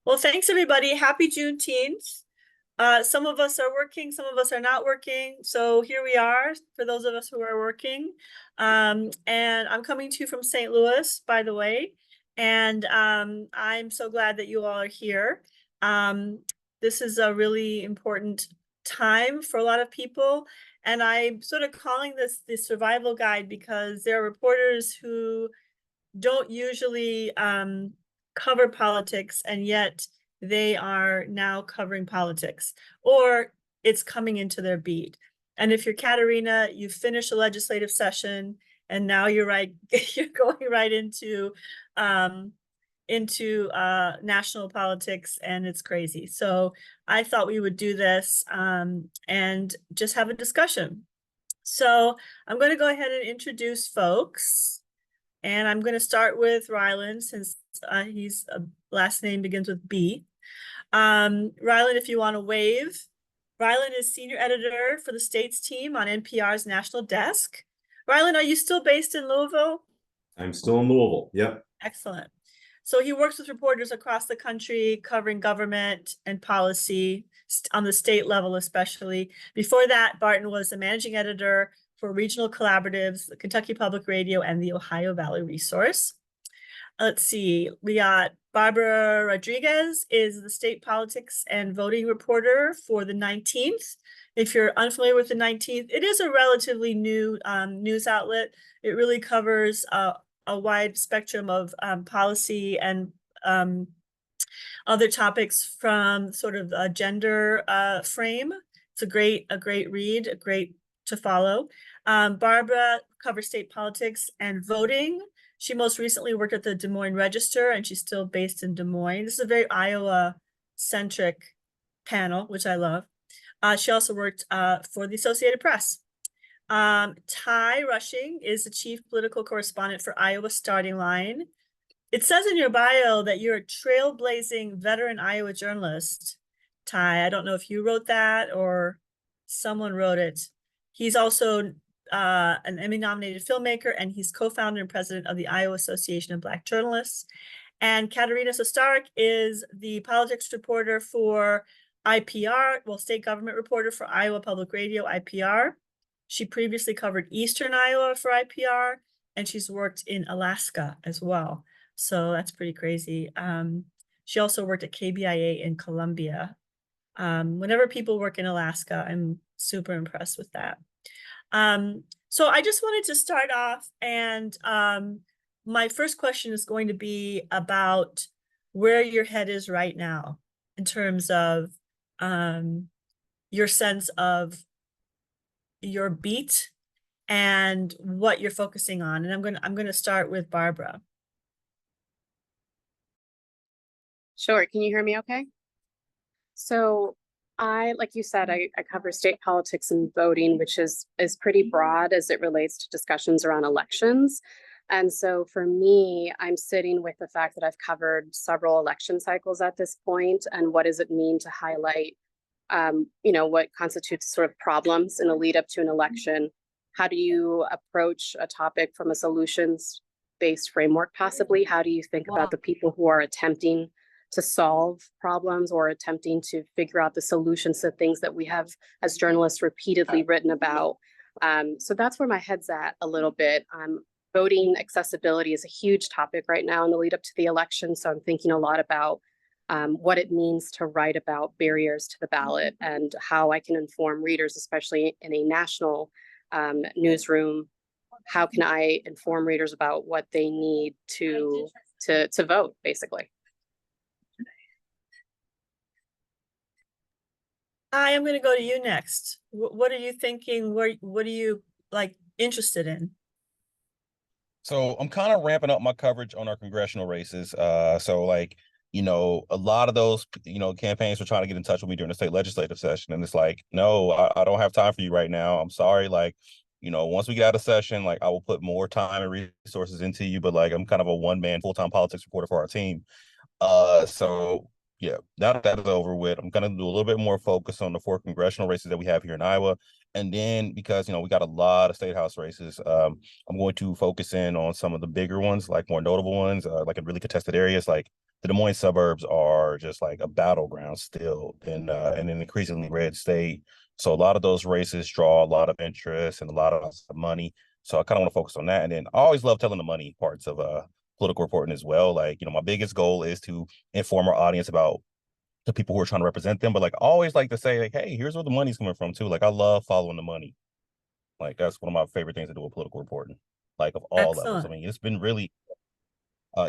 Well, thanks everybody. Happy Juneteenth. Some of us are working, some of us are not working. So here we are for those of us who are working. And I'm coming to you from St. Louis, by the way. And I'm so glad that you all are here. Um, this is a really important time for a lot of people. And I'm sort of calling this the survival guide because there are reporters who don't usually cover politics, and yet they are now covering politics, or it's coming into their beat. And if you're Katarina, you finish a legislative session, and now you're you're going right um, into national politics, and it's crazy. So I thought we would do this and just have a discussion. So I'm going to go ahead and introduce folks. And I'm going to start with Ryland since he's last name begins with B. Ryland, if you want to wave. Ryland is senior editor for the States team on NPR's National Desk. Ryland, are you still based in Louisville? I'm still in Louisville. Yep. Excellent. So he works with reporters across the country covering government and policy on the state level, especially. Before that, Barton was the managing editor for regional collaboratives, the Kentucky Public Radio, and the Ohio Valley Resource. Let's see, we got Barbara Rodriguez is the state politics and voting reporter for the 19th. If you're unfamiliar with the 19th, it is a relatively new news outlet. It really covers a wide spectrum of policy and other topics from sort of a gender frame. It's a great read, a great to follow. Barbara covers state politics and voting. She most recently worked at the Des Moines Register, and she's still based in Des Moines. This is a very Iowa-centric panel, which I love. She also worked for the Associated Press. Ty Rushing is the chief political correspondent for Iowa Starting Line. It says in your bio that you're a trailblazing veteran Iowa journalist. Ty, I don't know if you wrote that or someone wrote it. He's also an Emmy-nominated filmmaker, and he's co-founder and president of the Iowa Association of Black Journalists. And Katarina Sostaric is the politics reporter for IPR, well, state government reporter for Iowa Public Radio, IPR. She previously covered Eastern Iowa for IPR, and she's worked in Alaska as well. So that's pretty crazy. She also worked at KBIA in Columbia. Whenever people work in Alaska, I'm super impressed with that. So I just wanted to start off, and my first question is going to be about where your head is right now in terms of your sense of your beat and what you're focusing on. And I'm going to start with Barbara. Sure. Can you hear me okay? So like you said, I cover state politics and voting, which is pretty broad as it relates to discussions around elections. And so for me, I'm sitting with the fact that I've covered several election cycles at this point, and what does it mean to highlight, what constitutes sort of problems in a lead up to an election? How do you approach a topic from a solutions-based framework, possibly? How do you think about the people who are attempting to solve problems or attempting to figure out the solutions to things that we have as journalists repeatedly written about? So that's where my head's at a little bit. Voting accessibility is a huge topic right now in the lead up to the election. So I'm thinking a lot about what it means to write about barriers to the ballot and how I can inform readers, especially in a national newsroom. How can I inform readers about what they need to vote, basically? I am going to go to you next. What are you thinking? What are you interested in? So I'm kind of ramping up my coverage on our congressional races. A lot of those, campaigns were trying to get in touch with me during the state legislative session. And it's like, no, I don't have time for you right now. I'm sorry. Once we get out of session, I will put more time and resources into you. But I'm kind of a one-man full-time politics reporter for our team. So yeah, now that is over with, I'm going to do a little bit more focus on the 4 congressional races that we have here in Iowa. And then because, we got a lot of state house races, I'm going to focus in on some of the bigger ones, more notable ones, in really contested areas like the Des Moines suburbs are just like a battleground still in an increasingly red state. So a lot of those races draw a lot of interest and a lot of money. So I kind of want to focus on that. And then I always love telling the money parts of political reporting as well. Like, my biggest goal is to inform our audience about the people who are trying to represent them. But like, I always like to say, like, hey, here's where the money's coming from too. Like, I love following the money. Like, that's one of my favorite things to do with political reporting, like of all levels. I Excellent. mean, it's been really,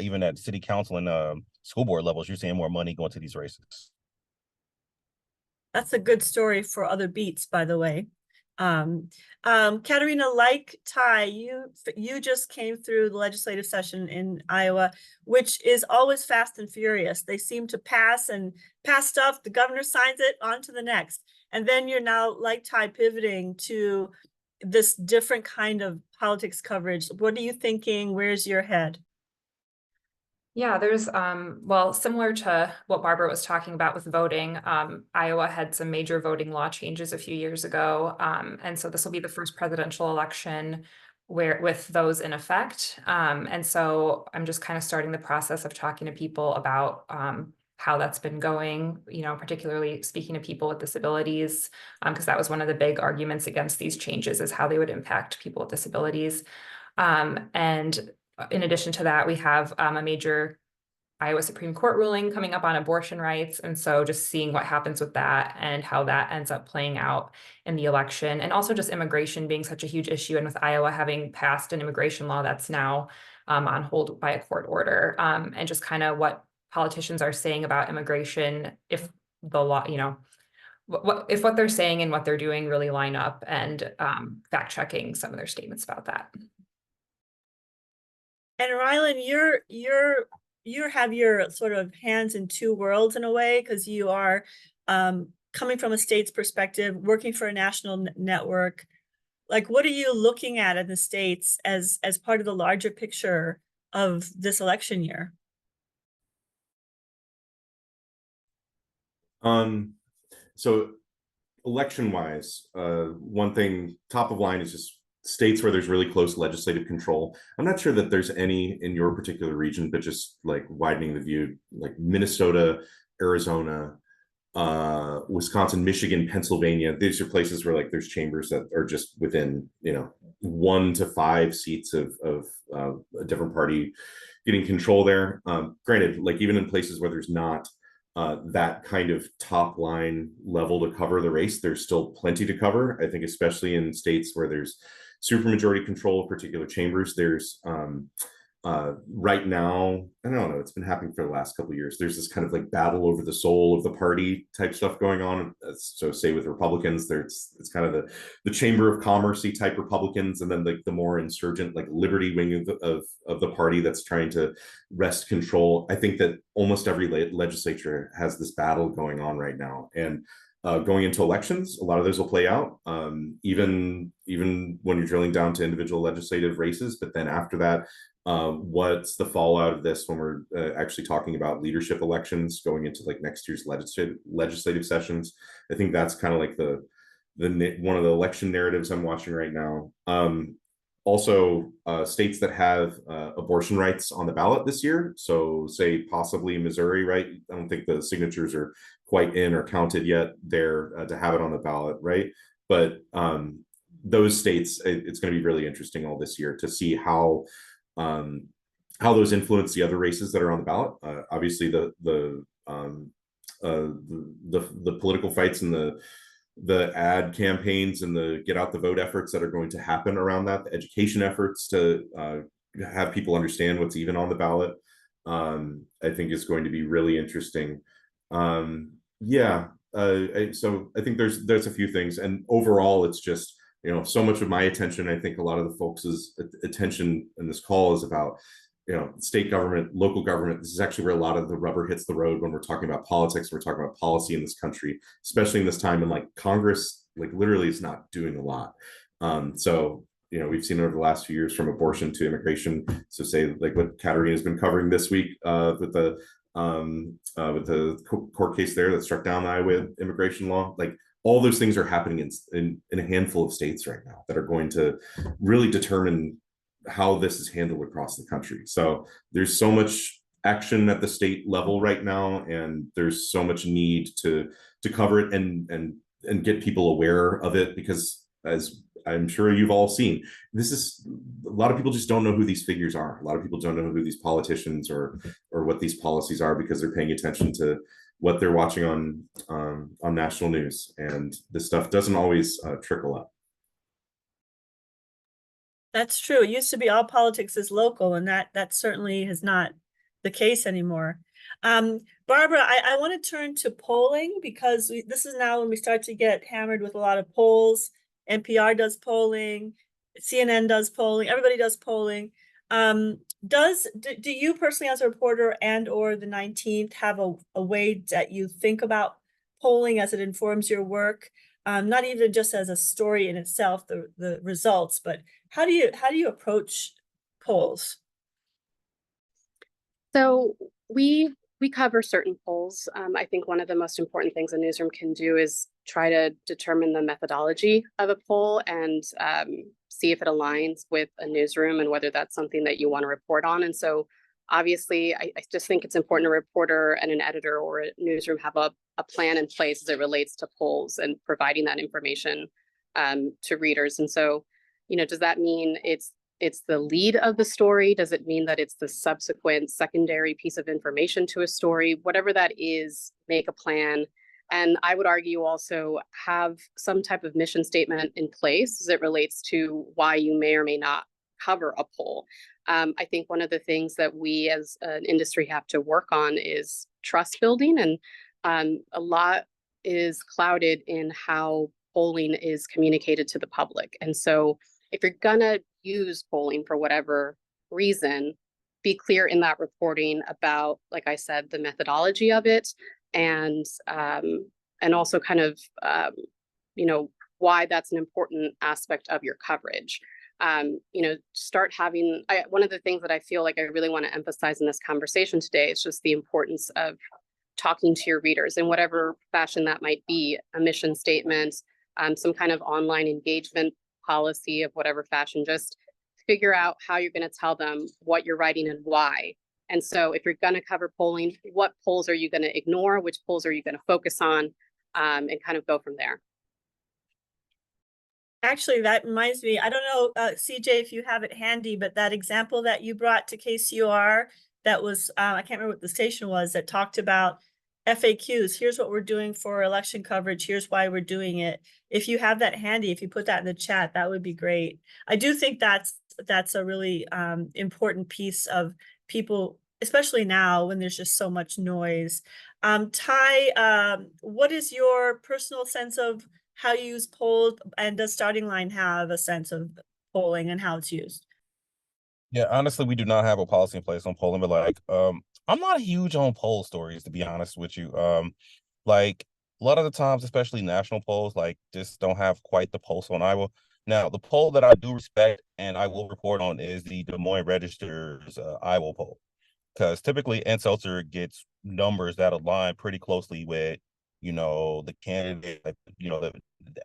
even at city council and school board levels, you're seeing more money going to these races. That's a good story for other beats, by the way. Katarina, like Ty, you just came through the legislative session in Iowa, which is always fast and furious. They seem to pass stuff, the governor signs it, on to the next. And then you're now, like Ty, pivoting to this different kind of politics coverage. What are you thinking? Where's your head? Yeah, there's, well, similar to what Barbara was talking about with voting, Iowa had some major voting law changes a few years ago. And so this will be the first presidential election with those in effect. And so I'm just kind of starting the process of talking to people about how that's been going, particularly speaking to people with disabilities, because that was one of the big arguments against these changes, is how they would impact people with disabilities. And in addition to that, we have a major Iowa Supreme Court ruling coming up on abortion rights. And so just seeing what happens with that and how that ends up playing out in the election. And also just immigration being such a huge issue. And with Iowa having passed an immigration law that's now on hold by a court order, and just kind of what politicians are saying about immigration, if the law, if what they're saying and what they're doing really line up, and fact checking some of their statements about that. And Ryland, you have your sort of hands in two worlds in a way, because you are coming from a state's perspective, working for a national network. Like, what are you looking at in the states as part of the larger picture of this election year? So election-wise, one thing top of line is just states where there's really close legislative control. I'm not sure that there's any in your particular region, but just like widening the view, like Minnesota, Arizona, Wisconsin, Michigan, Pennsylvania. These are places where like there's chambers that are just within 1 to 5 seats of a different party getting control there. Granted, like even in places where there's not that kind of top line level to cover the race, there's still plenty to cover. I think especially in states where there's supermajority control of particular chambers, there's right now, I don't know, it's been happening for the last couple of years. There's this kind of like battle over the soul of the party type stuff going on. So say with Republicans, it's kind of the Chamber of Commerce-y type Republicans, and then like the more insurgent, like liberty wing of the party that's trying to wrest control. I think that almost every legislature has this battle going on right now. And going into elections, a lot of those will play out, even when you're drilling down to individual legislative races. But then after that, what's the fallout of this when we're actually talking about leadership elections going into like next year's legislative sessions? I think that's kind of like the one of the election narratives I'm watching right now. Also, states that have abortion rights on the ballot this year. So say possibly Missouri, right? I don't think the signatures are quite in or counted yet there to have it on the ballot, right? But those states, it's going to be really interesting all this year to see how those influence the other races that are on the ballot. Obviously, the political fights and the ad campaigns and the get out the vote efforts that are going to happen around that, the education efforts to have people understand what's even on the ballot, I think is going to be really interesting. So I think there's a few things, and overall it's just, so much of my attention, I think a lot of the folks' attention in this call is about, state government, local government. This is actually where a lot of the rubber hits the road when we're talking about politics, we're talking about policy in this country, especially in this time. And like Congress, like literally is not doing a lot. So, we've seen over the last few years from abortion to immigration. So say like what Katarina has been covering this week with the court case there that struck down the Iowa immigration law. Like all those things are happening in a handful of states right now that are going to really determine how this is handled across the country. So there's so much action at the state level right now, and there's so much need to cover it and get people aware of it, because as I'm sure you've all seen, this is a lot of people just don't know who these figures are. A lot of people don't know who these politicians or what these policies are, because they're paying attention to what they're watching on national news, and this stuff doesn't always trickle up. That's true. It used to be all politics is local, and that certainly is not the case anymore. Barbara, I want to turn to polling, because this is now when we start to get hammered with a lot of polls. NPR does polling, CNN does polling, everybody does polling. Do you personally, as a reporter and or the 19th, have a way that you think about polling as it informs your work? Not even just as a story in itself, the results, but how do you approach polls? So we cover certain polls. I think one of the most important things a newsroom can do is try to determine the methodology of a poll and see if it aligns with a newsroom and whether that's something that you want to report on. And so obviously, I just think it's important a reporter and an editor or a newsroom have a plan in place as it relates to polls and providing that information to readers. And so, does that mean it's the lead of the story? Does it mean that it's the subsequent secondary piece of information to a story? Whatever that is, make a plan. And I would argue also have some type of mission statement in place as it relates to why you may or may not cover a poll. I think one of the things that we as an industry have to work on is trust building, and a lot is clouded in how polling is communicated to the public. And so if you're gonna use polling for whatever reason, be clear in that reporting about, like I said, the methodology of it, and also kind of why that's an important aspect of your coverage. Start having, one of the things that I feel like I really want to emphasize in this conversation today is just the importance of talking to your readers in whatever fashion that might be, a mission statement, some kind of online engagement policy of whatever fashion. Just figure out how you're going to tell them what you're writing and why. And so if you're going to cover polling, what polls are you going to ignore? Which polls are you going to focus on? And kind of go from there. Actually, that reminds me, I don't know, CJ, if you have it handy, but that example that you brought to KCUR, that was, I can't remember what the station was, that talked about FAQs. Here's what we're doing for election coverage. Here's why we're doing it. If you have that handy, if you put that in the chat, that would be great. I do think that's a really important piece of people, especially now when there's just so much noise. Ty, what is your personal sense of how you use polls, and does Starting Line have a sense of polling and how it's used? Yeah, honestly, we do not have a policy in place on polling, but like, I'm not huge on poll stories, to be honest with you. Like a lot of the times, especially national polls, like just don't have quite the pulse on Iowa. Now, the poll that I do respect and I will report on is the Des Moines Register's Iowa poll, because typically Ann Seltzer gets numbers that align pretty closely with, the candidate, like, the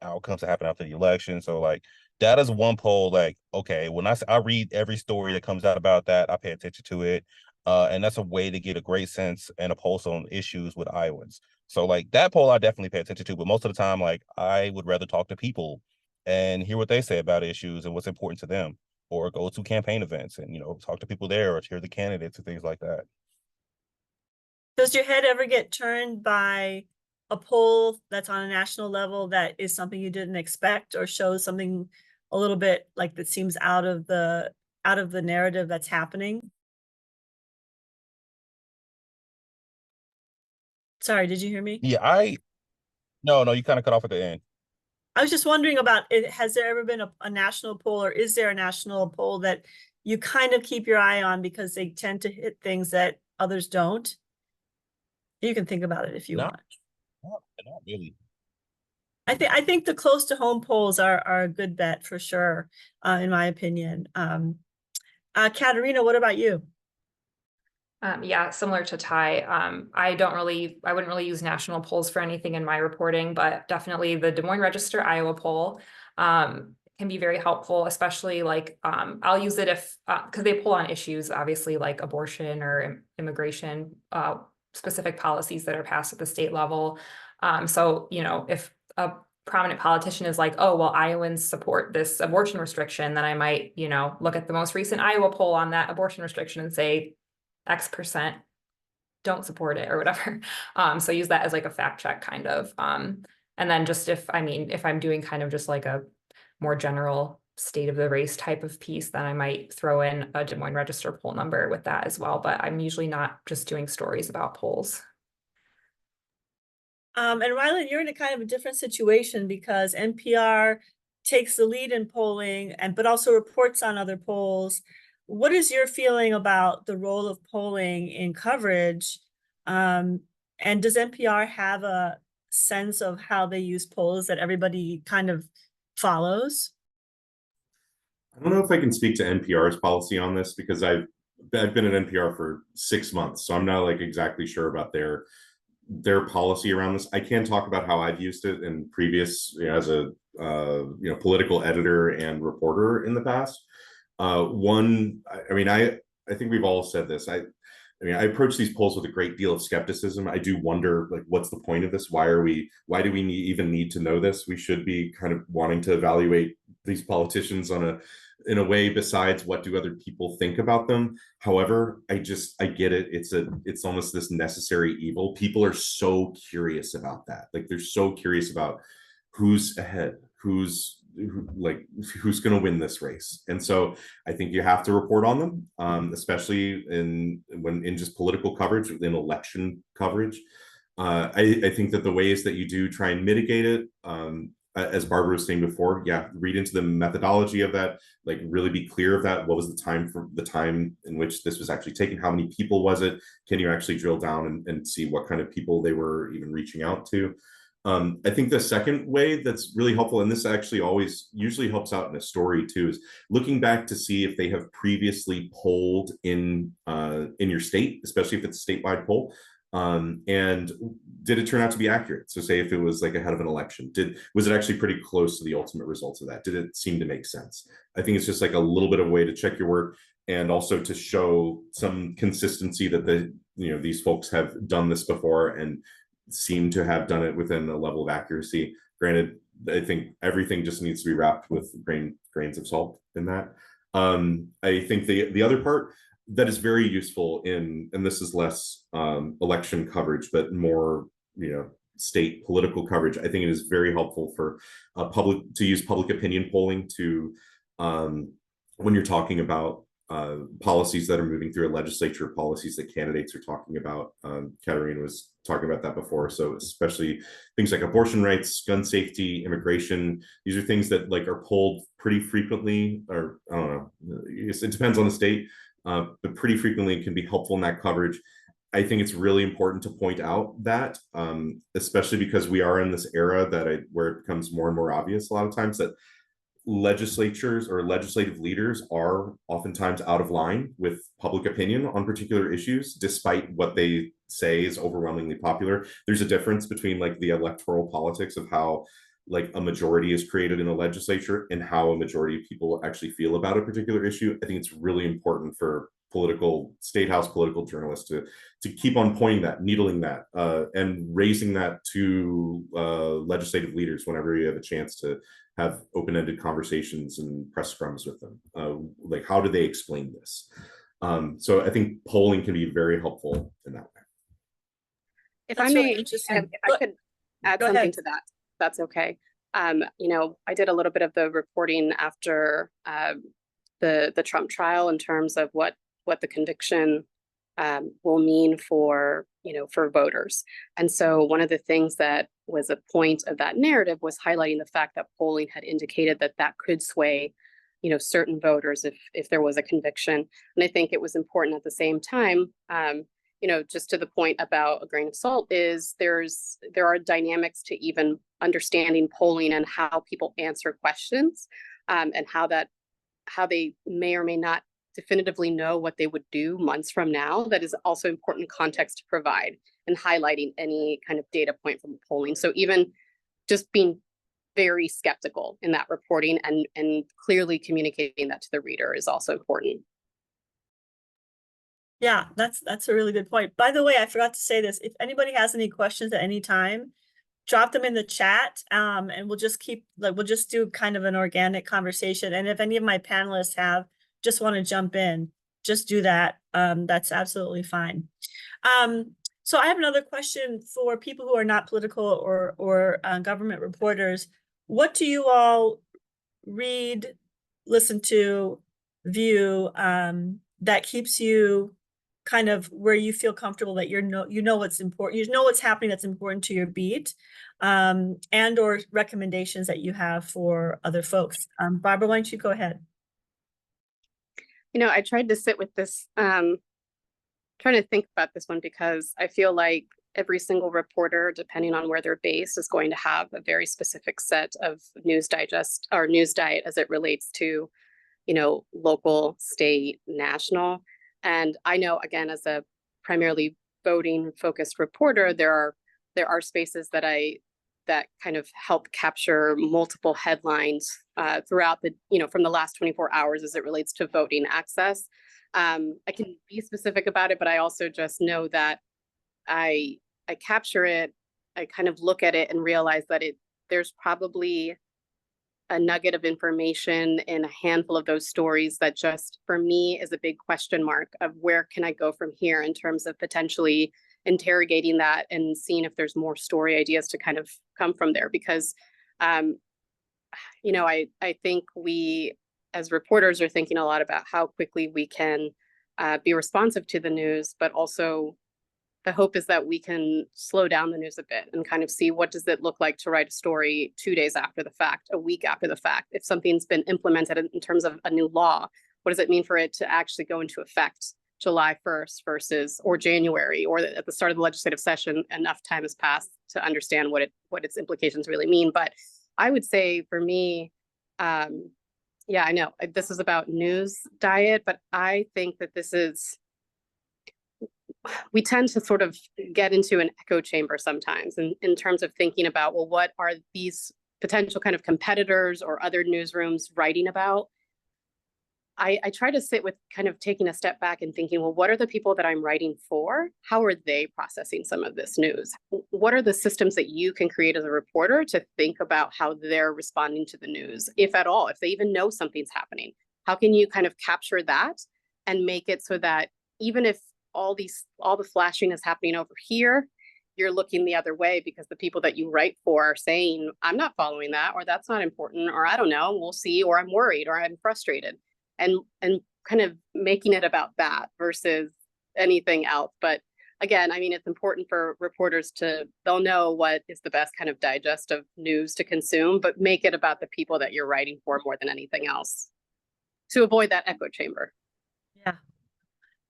outcomes that happen after the election. So like that is one poll, like, okay, when I read every story that comes out about that, I pay attention to it. And that's a way to get a great sense and a pulse on issues with Iowans. So like that poll I definitely pay attention to, but most of the time, like I would rather talk to people and hear what they say about issues and what's important to them, or go to campaign events and, talk to people there or hear the candidates and things like that. Does your head ever get turned by a poll that's on a national level that is something you didn't expect, or shows something a little bit like that seems out of the narrative that's happening? Sorry, did you hear me? Yeah, no, you kind of cut off at the end. I was just wondering about it. Has there ever been a national poll, or is there a national poll that you kind of keep your eye on because they tend to hit things that others don't? You can think about it if you want. Not really. I think the close to home polls are a good bet for sure, in my opinion. Katarina, what about you? Yeah, similar to Ty. I wouldn't really use national polls for anything in my reporting, but definitely the Des Moines Register Iowa poll. can be very helpful, especially like, I'll use it if, because they pull on issues, obviously like abortion or immigration, specific policies that are passed at the state level. So, you know, if a prominent politician is like, oh, well, Iowans support this abortion restriction, then I might, you know, look at the most recent Iowa poll on that abortion restriction and say X% don't support it or whatever. So use that as like a fact check kind of. And then just if I'm doing kind of just like a more general state of the race type of piece, then I might throw in a Des Moines Register poll number with that as well. But I'm usually not just doing stories about polls. And Ryland, you're in a kind of a different situation because NPR takes the lead in polling but also reports on other polls. What is your feeling about the role of polling in coverage? And does NPR have a sense of how they use polls that everybody kind of follows? I don't know if I can speak to NPR's policy on this because I've been at NPR for 6 months, so I'm not like exactly sure about their policy around this. I can talk about how I've used it in previous, you know, as a political editor and reporter in the past. I think we've all said this. I approach these polls with a great deal of skepticism. I do wonder, like, what's the point of this? Why do we even need to know this? We should be kind of wanting to evaluate these politicians in a way besides what do other people think about them. However, I get it. It's almost this necessary evil. People are so curious about that. Like, they're so curious about who's ahead, who's going to win this race. And so I think you have to report on them, especially in just political coverage, in election coverage. I think that the ways that you do try and mitigate it, as Barbara was saying before, read into the methodology of that, like really be clear of that. What was the time in which this was actually taken? How many people was it? Can you actually drill down and see what kind of people they were even reaching out to? I think the second way that's really helpful, and this actually usually helps out in a story too, is looking back to see if they have previously polled in your state, especially if it's a statewide poll. And did it turn out to be accurate? So say if it was like ahead of an election, was it actually pretty close to the ultimate results of that? Did it seem to make sense? I think it's just like a little bit of a way to check your work and also to show some consistency that these folks have done this before and seem to have done it within a level of accuracy. Granted, I think everything just needs to be wrapped with grains of salt in that. I think the other part that is very useful and this is less election coverage, but more, state political coverage. I think it is very helpful for to use public opinion polling to when you're talking about policies that are moving through a legislature, policies that candidates are talking about. Katarina was talking about that before. So especially things like abortion rights, gun safety, immigration, these are things that are polled pretty frequently, or I don't know, it depends on the state, but pretty frequently it can be helpful in that coverage. I think it's really important to point out that, especially because we are in this era where it becomes more and more obvious a lot of times that legislatures or legislative leaders are oftentimes out of line with public opinion on particular issues, despite what they say is overwhelmingly popular. There's a difference between the electoral politics of how a majority is created in a legislature and how a majority of people actually feel about a particular issue. I think it's really important for state house political journalists to keep on pointing that, needling that, and raising that to legislative leaders whenever you have a chance to have open-ended conversations and press scrums with them. How do they explain this? So I think polling can be very helpful in that way. If I may, if I could add something to that, that's okay. I did a little bit of the reporting after the Trump trial in terms of what the conviction will mean for voters. And so one of the things that was a point of that narrative was highlighting the fact that polling had indicated that could sway certain voters if there was a conviction. And I think it was important at the same time, just to the point about a grain of salt, is there are dynamics to even understanding polling and how people answer questions, and how they may or may not definitively know what they would do months from now. That is also important context to provide and highlighting any kind of data point from polling. So even just being very skeptical in that reporting, and clearly communicating that to the reader is also important. Yeah, that's a really good point. By the way, I forgot to say this. If anybody has any questions at any time, drop them in the chat, and we'll just do kind of an organic conversation. And if any of my panelists just want to jump in, just do that. That's absolutely fine. So I have another question for people who are not political or government reporters. What do you all read, listen to, view, that keeps you kind of where you feel comfortable that you know what's important, you know what's happening that's important to your beat, and or recommendations that you have for other folks? Barbara, why don't you go ahead? You know, I tried to sit with this, trying to think about this one, because I feel like every single reporter, depending on where they're based, is going to have a very specific set of news digest or news diet as it relates to, you know, local, state, national. And I know, again, as a primarily voting focused reporter, there are spaces that kind of help capture multiple headlines throughout the, you know, from the last 24 hours as it relates to voting access. I can be specific about it, but I also just know that I capture it. I kind of look at it and realize that there's probably a nugget of information in a handful of those stories that just, for me, is a big question mark of where can I go from here in terms of potentially interrogating that and seeing if there's more story ideas to kind of come from there. Because, you know, I think we as reporters are thinking a lot about how quickly we can be responsive to the news, but also the hope is that we can slow down the news a bit and kind of see what does it look like to write a story 2 days after the fact, a week after the fact. If something's been implemented in terms of a new law, what does it mean for it to actually go into effect July 1st versus, or January, or at the start of the legislative session? Enough time has passed to understand what its implications really mean. But I would say for me, yeah, I know this is about news diet, but I think that we tend to sort of get into an echo chamber sometimes in terms of thinking about, well, what are these potential kind of competitors or other newsrooms writing about? I try to sit with kind of taking a step back and thinking, well, what are the people that I'm writing for? How are they processing some of this news? What are the systems that you can create as a reporter to think about how they're responding to the news, if at all, if they even know something's happening? How can you kind of capture that and make it so that even if all the flashing is happening over here, you're looking the other way because the people that you write for are saying, I'm not following that, or that's not important, or I don't know, we'll see, or I'm worried, or I'm frustrated, and kind of making it about that versus anything else. But again, I mean, it's important for reporters they'll know what is the best kind of digest of news to consume, but make it about the people that you're writing for more than anything else to avoid that echo chamber. Yeah.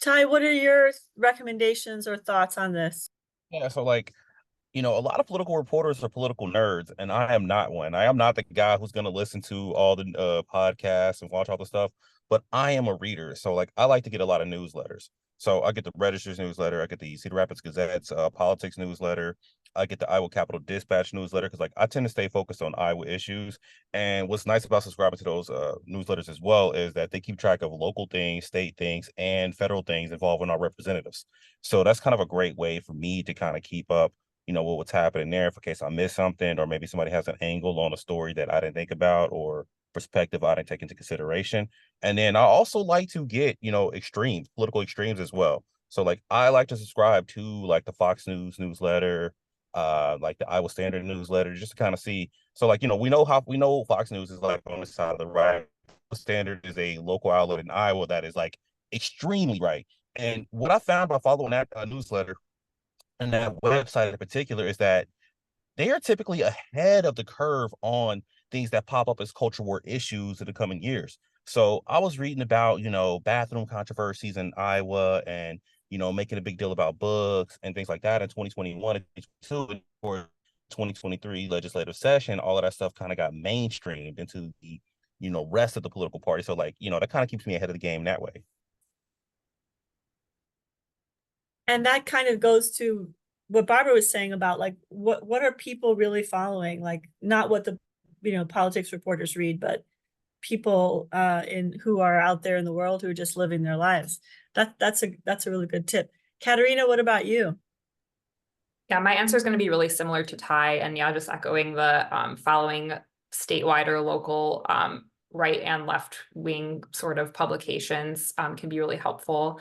Ty, what are your recommendations or thoughts on this? Yeah, so like, you know, a lot of political reporters are political nerds, and I am not one. I am not the guy who's going to listen to all the podcasts and watch all the stuff, but I am a reader. So like, I like to get a lot of newsletters. So I get the Register's newsletter, I get the Cedar Rapids Gazette's politics newsletter, I get the Iowa Capital Dispatch newsletter, because like I tend to stay focused on Iowa issues. And what's nice about subscribing to those newsletters as well is that they keep track of local things, state things, and federal things involving our representatives. So that's kind of a great way for me to kind of keep up, you know, what's happening there, for case I miss something, or maybe somebody has an angle on a story that I didn't think about, or perspective I didn't take into consideration. And then I also like to get, you know, political extremes as well. So like, I like to subscribe to like the Fox News newsletter, like the Iowa Standard newsletter, just to kind of see. So like, you know, we know Fox News is like on the side of the right. Standard is a local outlet in Iowa that is like extremely right. And what I found by following that newsletter and that website in particular is that they are typically ahead of the curve on things that pop up as culture war issues in the coming years. So I was reading about, you know, bathroom controversies in Iowa, and, you know, making a big deal about books and things like that in 2021 and 2022, for 2023 legislative session. All of that stuff kind of got mainstreamed into the, you know, rest of the political party. So like, you know, that kind of keeps me ahead of the game that way. And that kind of goes to what Barbara was saying about like what are people really following? Like not what the politics reporters read, but people who are out there in the world who are just living their lives. That's a really good tip. Katarina, what about you? Yeah, my answer is going to be really similar to Ty, and yeah, just echoing the following statewide or local right and left wing sort of publications can be really helpful.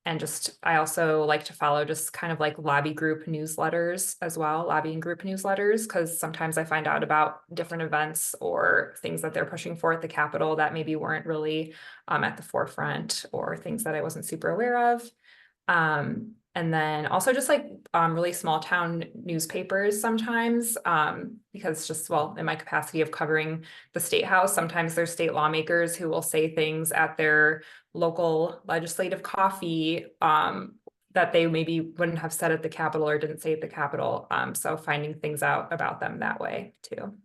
And just I also like to follow just kind of like lobby group newsletters as well, lobbying group newsletters, because sometimes I find out about different events or things that they're pushing for at the Capitol that maybe weren't really at the forefront, or things that I wasn't super aware of. And then also just like really small town newspapers sometimes, because just, well, in my capacity of covering the state house, sometimes there's state lawmakers who will say things at their local legislative coffee that they maybe wouldn't have said at the Capitol or didn't say at the Capitol. So finding things out about them that way too.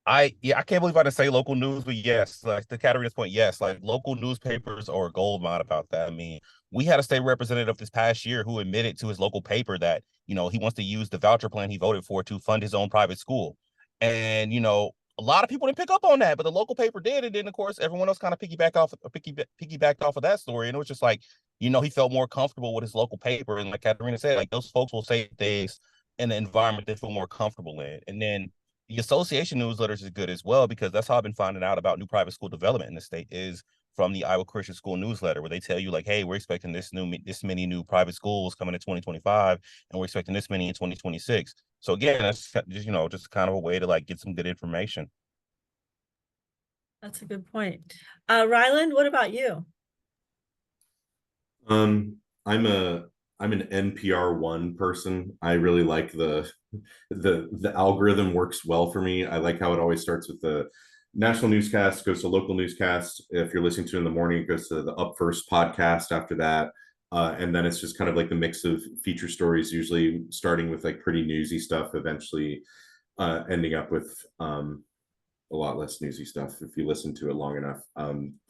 I can't believe I didn't say local news, but yes, like to Katarina's point, yes, like local newspapers are a gold mine about that. I mean, we had a state representative this past year who admitted to his local paper that, he wants to use the voucher plan he voted for to fund his own private school. And, a lot of people didn't pick up on that, but the local paper did. And then of course, everyone else kind of piggybacked off of that story. And it was just like, he felt more comfortable with his local paper. And like Katarina said, like those folks will say things in the environment they feel more comfortable in. And then the association newsletters is good as well, because that's how I've been finding out about new private school development in the state is from the Iowa Christian School newsletter, where they tell you like, hey, we're expecting this many new private schools coming in 2025, and we're expecting this many in 2026. So again, that's just, just kind of a way to like get some good information. That's a good point. Ryland, what about you? I'm an NPR1 person. I really like the algorithm works well for me. I like how it always starts with the national newscast, goes to local newscast. If you're listening to it in the morning, it goes to the Up First podcast after that. And then it's just kind of like the mix of feature stories, usually starting with like pretty newsy stuff, eventually ending up with a lot less newsy stuff if you listen to it long enough.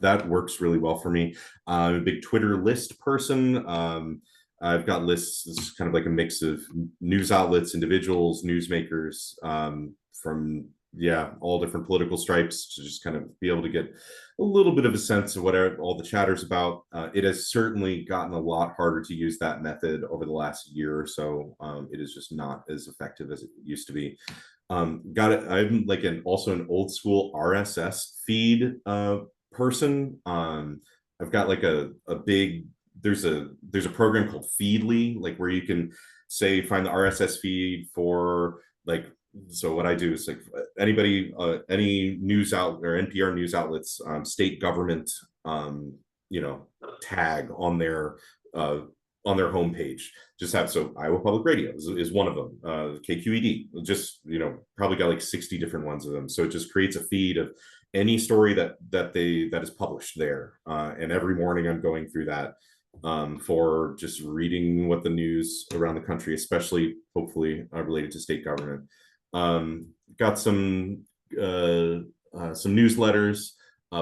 That works really well for me. I'm a big Twitter list person. I've got lists. It's kind of like a mix of news outlets, individuals, newsmakers from all different political stripes, to just kind of be able to get a little bit of a sense of what all the chatter's about. It has certainly gotten a lot harder to use that method over the last year or so. It is just not as effective as it used to be. Got it. I'm like also an old school RSS feed person. I've got like a big, there's a program called Feedly, like where you can say find the RSS feed for like, so what I do is like anybody, any news outlet or NPR news outlets, state government, tag on their homepage. Just have, so Iowa Public Radio is one of them. KQED, just probably got like 60 different ones of them. So it just creates a feed of any story that is published there. And every morning I'm going through that for just reading what the news around the country, especially hopefully related to state government. Got some newsletters.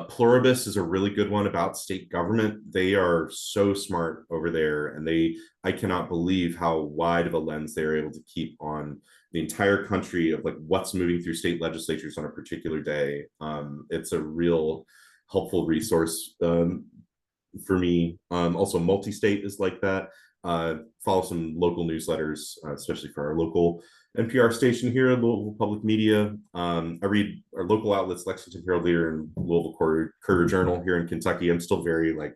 Pluribus is a really good one about state government. They are so smart over there, and I cannot believe how wide of a lens they're able to keep on the entire country of like what's moving through state legislatures on a particular day. It's a real helpful resource for me. Also, Multi-State is like that. Follow some local newsletters, especially for our local NPR station here, Louisville Public Media. I read our local outlets, Lexington Herald Leader and Louisville Courier Journal here in Kentucky. I'm still very like,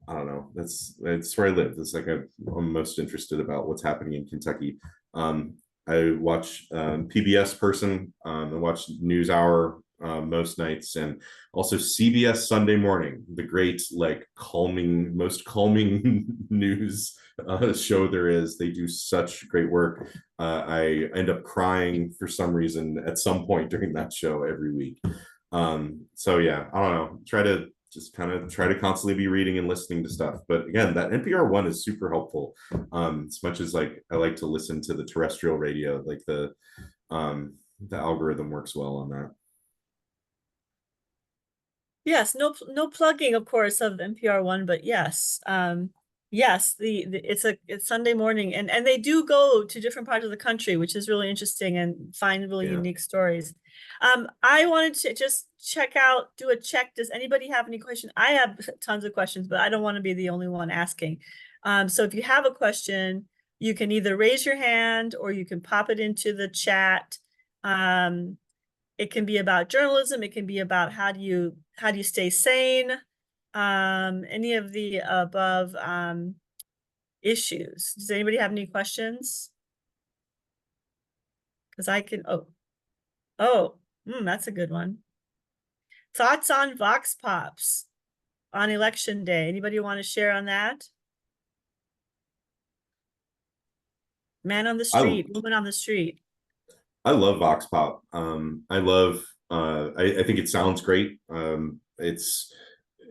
I don't know, that's where I live. It's like I'm most interested about what's happening in Kentucky. I watch PBS person. I watch NewsHour most nights, and also CBS Sunday Morning, the great like most calming news show there is. They do such great work. I end up crying for some reason at some point during that show every week. So yeah, I don't know, try to constantly be reading and listening to stuff. But again, that NPR1 is super helpful. As much as like I like to listen to the terrestrial radio, like the algorithm works well on that. Yes, no plugging, of course, of NPR1, but yes, Yes, it's Sunday morning, and they do go to different parts of the country, which is really interesting and find really Yeah. unique stories. I wanted to just do a check. Does anybody have any questions? I have tons of questions, but I don't want to be the only one asking. So if you have a question, you can either raise your hand or you can pop it into the chat. It can be about journalism. It can be about how do you stay sane? Any of the above issues. Does anybody have any questions? Because I can, that's a good one. Thoughts on Vox Pops on election day? Anybody want to share on that? Man on the street, woman on the street. I love Vox Pop. I love. I think it sounds great.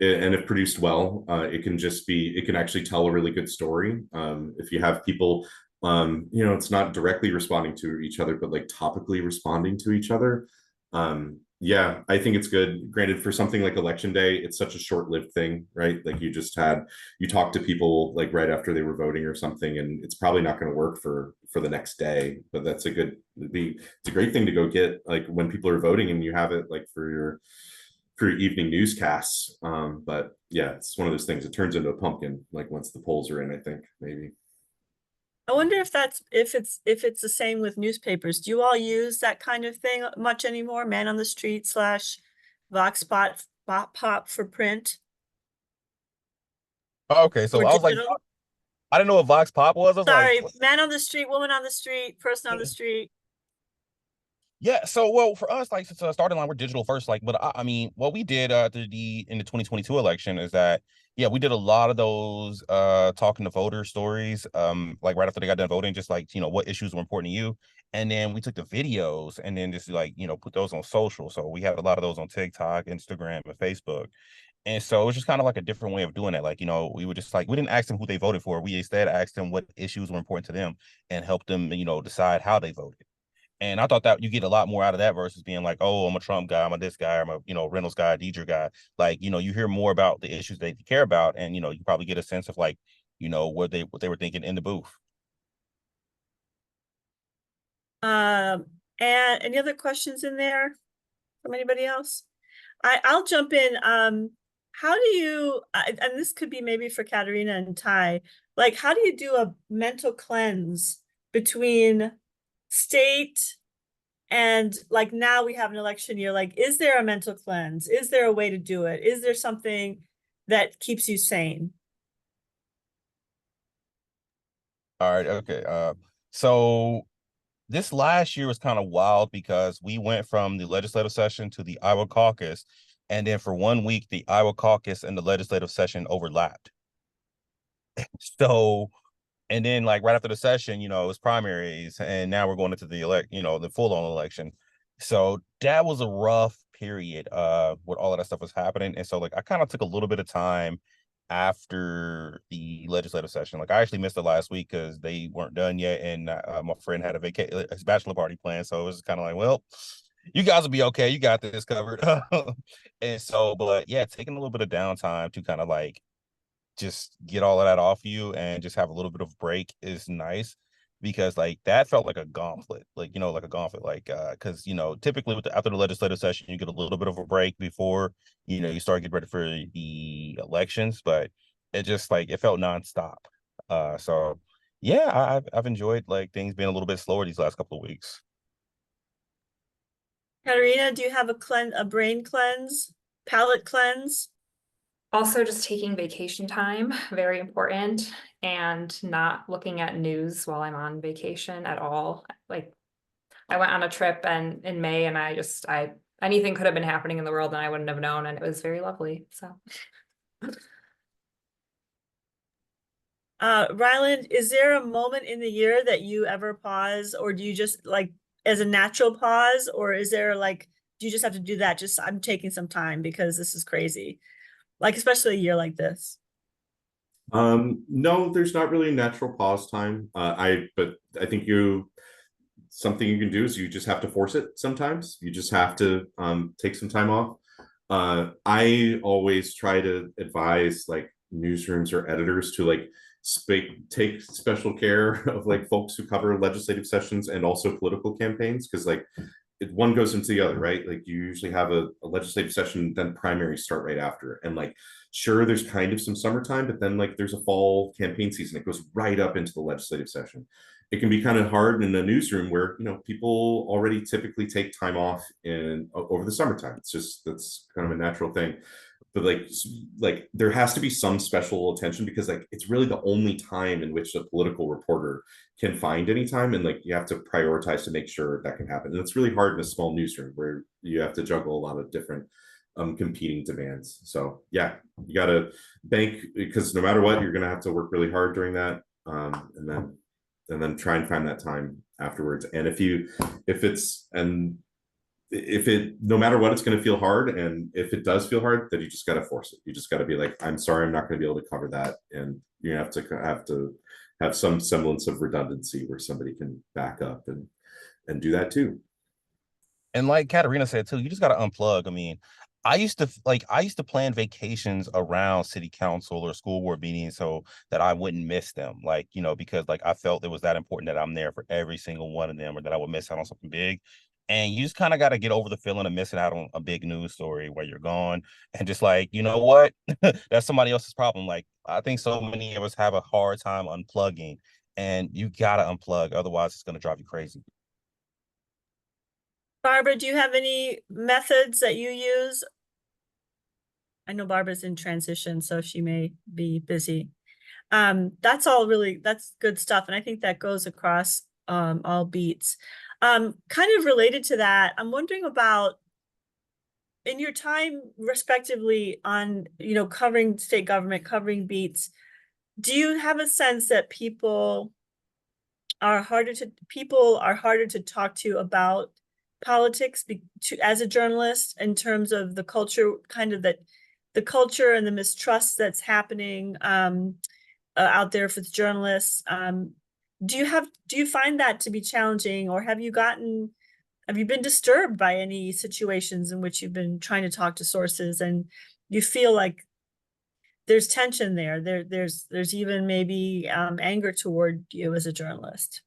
And if produced well, it can actually tell a really good story. If you have people, it's not directly responding to each other, but like topically responding to each other. Yeah, I think it's good. Granted, for something like election day, it's such a short-lived thing, right? Like you talk to people like right after they were voting or something, and it's probably not going to work for the next day. But it's a great thing to go get like when people are voting, and you have it like for your evening newscasts. But yeah, it's one of those things. It turns into a pumpkin like once the polls are in, I think maybe. I wonder if it's the same with newspapers. Do you all use that kind of thing much anymore? Man on the street / Vox Pop for print Okay, so or I was like, digital? I didn't know what Vox Pop was. I was Sorry, like, man on the street, woman on the street, person on the street. yeah. So, well, for us, like, since starting line, we're digital first. Like, but I mean, what we did in the 2022 election is that, yeah, we did a lot of those talking to voter stories. Like right after they got done voting, just like what issues were important to you, and then we took the videos and then just like put those on social. So we had a lot of those on TikTok, Instagram, and Facebook. And so it was just kind of like a different way of doing it. Like, we would just like, we didn't ask them who they voted for. We instead asked them what issues were important to them and help them, decide how they voted. And I thought that you get a lot more out of that versus being like, oh, I'm a Trump guy, I'm a this guy, I'm a, Reynolds guy, Deidre guy. Like, you hear more about the issues they care about. And, you probably get a sense of like, what they were thinking in the booth. And any other questions in there from anybody else? I'll jump in. How do you, and this could be maybe for Katarina and Ty, like, how do you do a mental cleanse between state and like now we have an election year? Like, is there a mental cleanse? Is there a way to do it? Is there something that keeps you sane? All right. Okay. So this last year was kind of wild because we went from the legislative session to the Iowa caucus. And then for 1 week, the Iowa caucus and the legislative session overlapped. So, and then like right after the session, it was primaries, and now we're going into the full-on election. So that was a rough period with all of that stuff was happening. And so like I kind of took a little bit of time after the legislative session. Like I actually missed it last week because they weren't done yet, and my friend had his bachelor party planned, so it was kind of like, well, you guys will be okay, you got this covered. And so, but yeah, taking a little bit of downtime to kind of like just get all of that off you and just have a little bit of break is nice, because like that felt like a gauntlet, like because typically after the legislative session you get a little bit of a break before you start getting ready for the elections, but it just like it felt nonstop. So yeah, I've enjoyed like things being a little bit slower these last couple of weeks. Katarina, do you have a brain cleanse, palate cleanse? Also, just taking vacation time, very important, and not looking at news while I'm on vacation at all. Like I went on a trip in May, and anything could have been happening in the world and I wouldn't have known, and it was very lovely. So Ryland, is there a moment in the year that you ever pause, or do you just like as a natural pause, or is there like, do you just have to do that? Just I'm taking some time because this is crazy. Like, especially a year like this. No, there's not really natural pause time. But I think something you can do is you just have to force it sometimes. You just have to take some time off. I always try to advise like newsrooms or editors to like take special care of like folks who cover legislative sessions and also political campaigns, because like one goes into the other, right? Like you usually have a legislative session, then primaries start right after. And like, sure, there's kind of some summertime, but then like there's a fall campaign season. It goes right up into the legislative session. It can be kind of hard in a newsroom where, you know, people already typically take time off over the summertime. It's just, that's kind of a natural thing. But like there has to be some special attention, because like it's really the only time in which a political reporter can find any time, and like you have to prioritize to make sure that can happen. And it's really hard in a small newsroom where you have to juggle a lot of different competing demands. So yeah, you got to bank, because no matter what, you're going to have to work really hard during that, and then try and find that time afterwards. And no matter what, it's going to feel hard. And if it does feel hard, then you just got to force it. You just got to be like, I'm sorry, I'm not going to be able to cover that. And you have to have some semblance of redundancy where somebody can back up and do that too. And like Katarina said too, you just got to unplug. I mean, I used to plan vacations around city council or school board meetings so that I wouldn't miss them. Like, you know, because like I felt it was that important that I'm there for every single one of them, or that I would miss out on something big. And you just kind of got to get over the feeling of missing out on a big news story where you're gone, and just like, you know what, that's somebody else's problem. Like, I think so many of us have a hard time unplugging, and you got to unplug. Otherwise, it's going to drive you crazy. Barbara, do you have any methods that you use? I know Barbara's in transition, so she may be busy. That's good stuff. And I think that goes across all beats. Kind of related to that, I'm wondering about, in your time respectively on, you know, covering state government, covering beats, do you have a sense that people are harder to talk to about politics as a journalist, in terms of the culture, kind of the culture and the mistrust that's happening out there for journalists? Do you find that to be challenging, or have you been disturbed by any situations in which you've been trying to talk to sources and you feel like there's tension there? There's even maybe anger toward you as a journalist.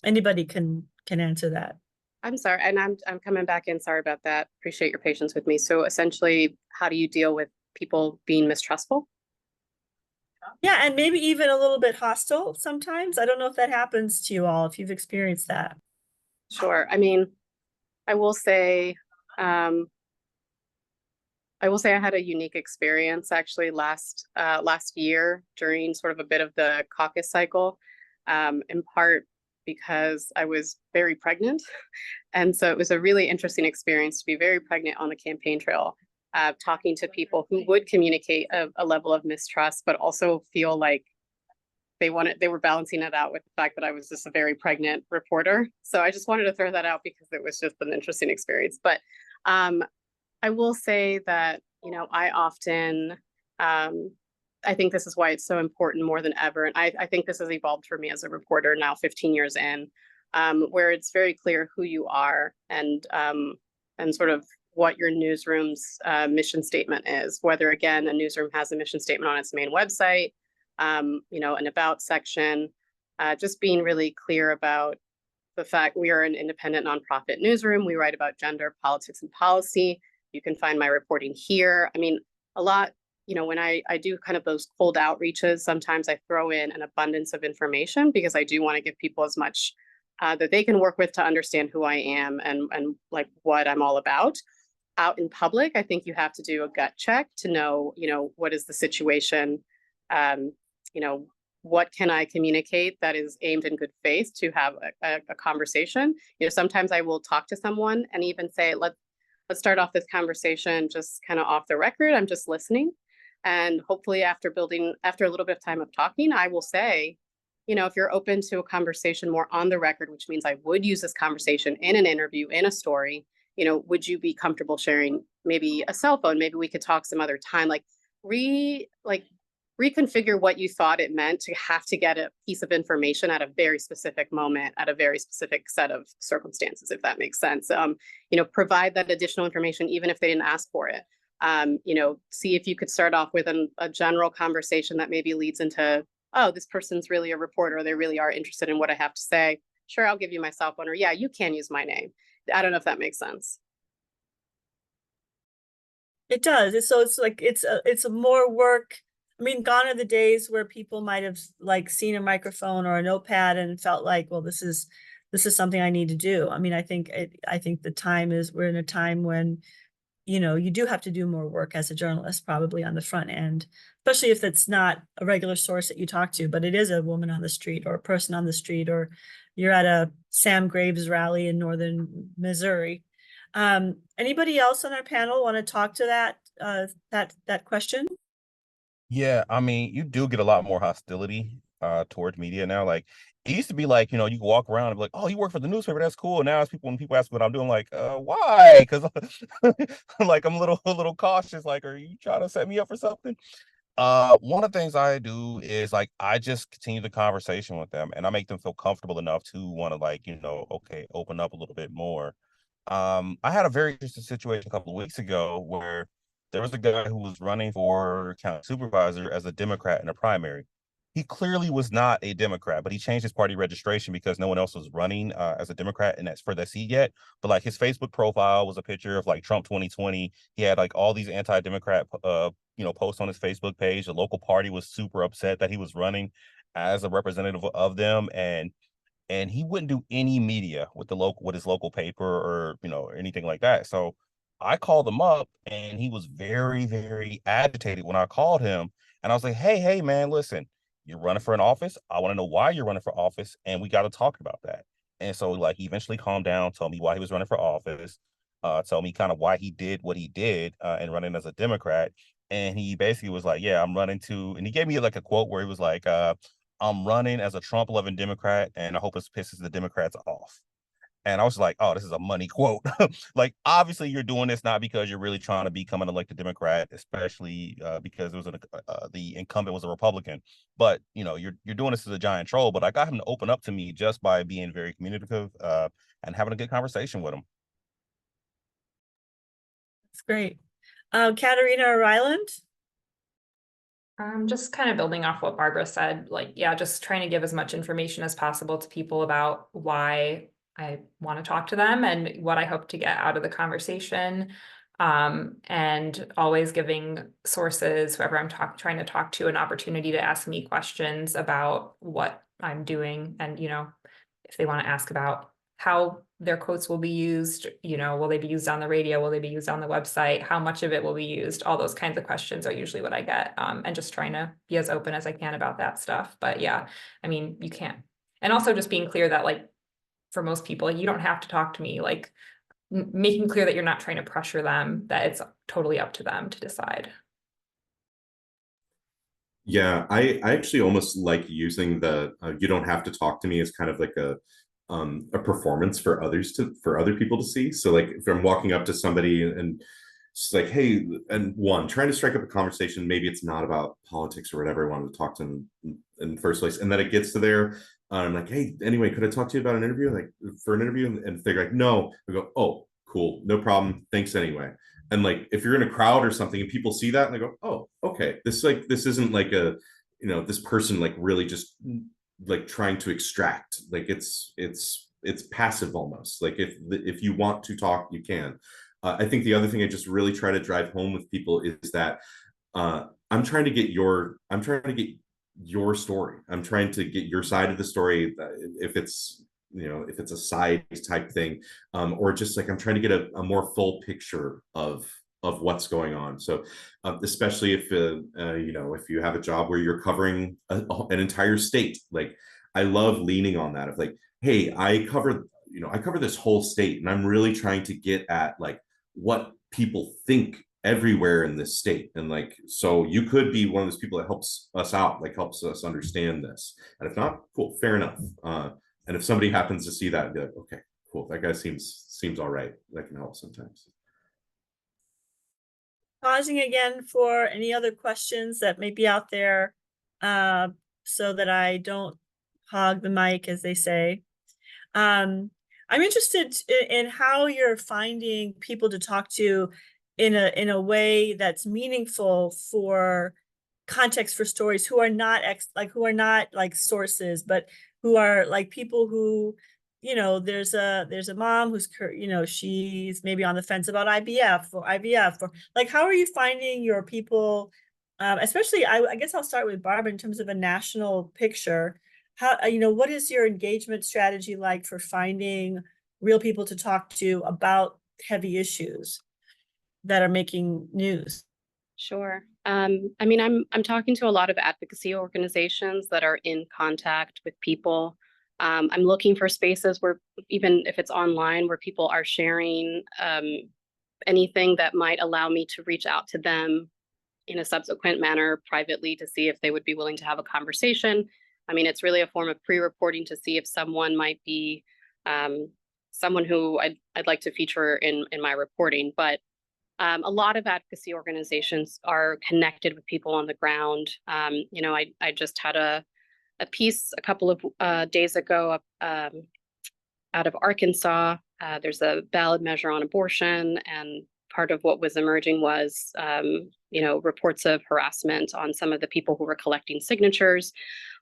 Anybody can answer that. I'm sorry, and I'm coming back in. Sorry about that. Appreciate your patience with me. So essentially, how do you deal with people being mistrustful? Yeah, and maybe even a little bit hostile sometimes. I don't know if that happens to you all, if you've experienced that. Sure. I mean, I will say I had a unique experience actually last year during sort of a bit of the caucus cycle, in part because I was very pregnant. And so it was a really interesting experience to be very pregnant on the campaign trail, talking to people who would communicate a level of mistrust, but also feel like they were balancing it out with the fact that I was just a very pregnant reporter. So I just wanted to throw that out because it was just an interesting experience. But I will say that, you know, I often, I think this is why it's so important more than ever. And I think this has evolved for me as a reporter now 15 years in, where it's very clear who you are and sort of what your newsroom's mission statement is, whether, again, a newsroom has a mission statement on its main website, you know, an about section, just being really clear about the fact we are an independent nonprofit newsroom. We write about gender, politics, and policy. You can find my reporting here. I mean, a lot, you know, when I do kind of those cold outreaches, sometimes I throw in an abundance of information because I do want to give people as much that they can work with to understand who I am and like what I'm all about. Out in public, I think you have to do a gut check to know, you know, what is the situation, you know, what can I communicate that is aimed in good faith to have a conversation. You know, sometimes I will talk to someone and even say, let's start off this conversation just kind of off the record. I'm just listening. And hopefully after a little bit of time of talking, I will say, you know, if you're open to a conversation more on the record, which means I would use this conversation in an interview, in a story, you know, would you be comfortable sharing maybe a cell phone? Maybe we could talk some other time, reconfigure what you thought it meant to have to get a piece of information at a very specific moment, at a very specific set of circumstances, if that makes sense. You know, provide that additional information, even if they didn't ask for it. You know, see if you could start off with a general conversation that maybe leads into, oh, this person's really a reporter. They really are interested in what I have to say. Sure, I'll give you my cell phone, or yeah, you can use my name. I don't know if that makes sense. It does. It's like it's a more work. I mean, gone are the days where people might have like seen a microphone or a notepad and felt like, well, this is something I need to do. I mean, I think we're in a time when, you know, you do have to do more work as a journalist, probably on the front end, especially if it's not a regular source that you talk to, but it is a woman on the street or a person on the street, or you're at a Sam Graves rally in northern Missouri. Anybody else on our panel want to talk to that question? Yeah, I mean, you do get a lot more hostility towards media now. Like it used to be like, you know, you can walk around and be like, oh, you work for the newspaper, that's cool. And now it's when people ask what I'm doing, like, why? Because like I'm a little cautious. Like, are you trying to set me up for something? One of the things I do is like I just continue the conversation with them and I make them feel comfortable enough to want to, like, you know, okay, open up a little bit more. I had a very interesting situation a couple of weeks ago where there was a guy who was running for county supervisor as a Democrat in a primary. He clearly was not a Democrat, but he changed his party registration because no one else was running as a Democrat and that's for that seat yet. But like his Facebook profile was a picture of like Trump 2020. He had like all these anti-Democrat you know, posts on his Facebook page. The local party was super upset that he was running as a representative of them, and he wouldn't do any media with his local paper or, you know, or anything like that. So I called him up and he was very, very agitated when I called him. And I was like, hey, man, listen, you're running for an office. I want to know why you're running for office, and we got to talk about that. And so like he eventually calmed down, told me why he was running for office, told me kind of why he did what he did and running as a Democrat. And he basically was like, yeah, I'm running to, and he gave me like a quote where he was like, I'm running as a Trump loving Democrat and I hope it pisses the Democrats off. And I was like, oh, this is a money quote. Like, obviously, you're doing this not because you're really trying to become an elected Democrat, especially because the incumbent was a Republican. But you know, you're doing this as a giant troll. But I got him to open up to me just by being very communicative and having a good conversation with him. It's great. Katarina or Ryland? Just kind of building off what Barbara said, like, yeah, just trying to give as much information as possible to people about why I want to talk to them and what I hope to get out of the conversation. And always giving sources, whoever I'm trying to talk to, an opportunity to ask me questions about what I'm doing. And, you know, if they want to ask about how their quotes will be used, you know, will they be used on the radio? Will they be used on the website? How much of it will be used? All those kinds of questions are usually what I get. And just trying to be as open as I can about that stuff. But yeah, I mean, you can't. And also just being clear that, like, for most people, you don't have to talk to me, like making clear that you're not trying to pressure them, that it's totally up to them to decide. Yeah, I actually almost like using the you don't have to talk to me as kind of like a performance for other people to see. So like if I'm walking up to somebody and just like, hey, and one, trying to strike up a conversation, maybe it's not about politics or whatever I wanted to talk to them in the first place. And then it gets to there. I'm like, hey, anyway, could I talk to you about an interview? Like for an interview? And they're like, no. I go, oh, cool, no problem. Thanks anyway. And like if you're in a crowd or something and people see that and they go, oh, okay, this isn't like a, you know, this person like really just like trying to extract, like it's passive almost. Like if you want to talk, you can. I think the other thing I just really try to drive home with people is that I'm trying to get your story. I'm trying to get your side of the story. If it's, you know, if it's a side type thing, or just like I'm trying to get a more full picture of what's going on. So especially if you know, if you have a job where you're covering an entire state, like I love leaning on that of like, hey, I cover this whole state and I'm really trying to get at like what people think everywhere in this state. And like, so you could be one of those people that helps us out, like helps us understand this. And if not, cool, fair enough. And if somebody happens to see that and be like, okay, cool, that guy seems all right, that can help sometimes. Pausing again for any other questions that may be out there, so that I don't hog the mic, as they say. I'm interested in how you're finding people to talk to in a way that's meaningful for context for stories who are not like sources, but who are like people who, you know, there's a mom who's, you know, she's maybe on the fence about IVF or like, how are you finding your people? Especially, I guess I'll start with Barbara in terms of a national picture. How, you know, what is your engagement strategy like for finding real people to talk to about heavy issues that are making news? Sure. I mean, I'm talking to a lot of advocacy organizations that are in contact with people. I'm looking for spaces where, even if it's online, where people are sharing anything that might allow me to reach out to them in a subsequent manner privately to see if they would be willing to have a conversation. I mean, it's really a form of pre-reporting to see if someone might be someone who I'd like to feature in my reporting. But a lot of advocacy organizations are connected with people on the ground. You know, I just had a piece a couple of days ago out of Arkansas. There's a ballot measure on abortion, and part of what was emerging was, you know, reports of harassment on some of the people who were collecting signatures.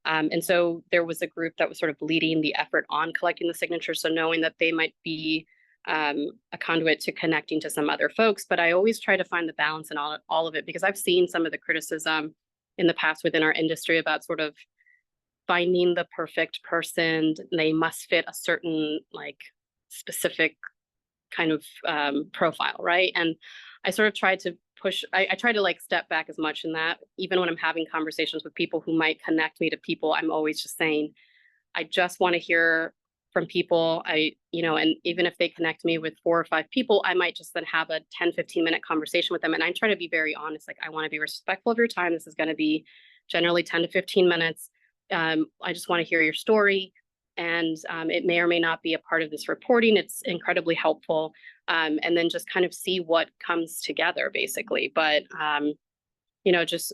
And so there was a group that was sort of leading the effort on collecting the signatures. So knowing that they might be a conduit to connecting to some other folks, but I always try to find the balance in all of it, because I've seen some of the criticism in the past within our industry about sort of finding the perfect person. They must fit a certain like specific kind of profile, right? And I sort of try to push, I try to like step back as much in that. Even when I'm having conversations with people who might connect me to people, I'm always just saying, I just want to hear from people. You know, and even if they connect me with 4 or 5 people, I might just then have a 10-15 minute conversation with them. And I try to be very honest. Like, I want to be respectful of your time. This is going to be generally 10 to 15 minutes. I just want to hear your story. And it may or may not be a part of this reporting. It's incredibly helpful. And then just kind of see what comes together, basically. But, you know, just,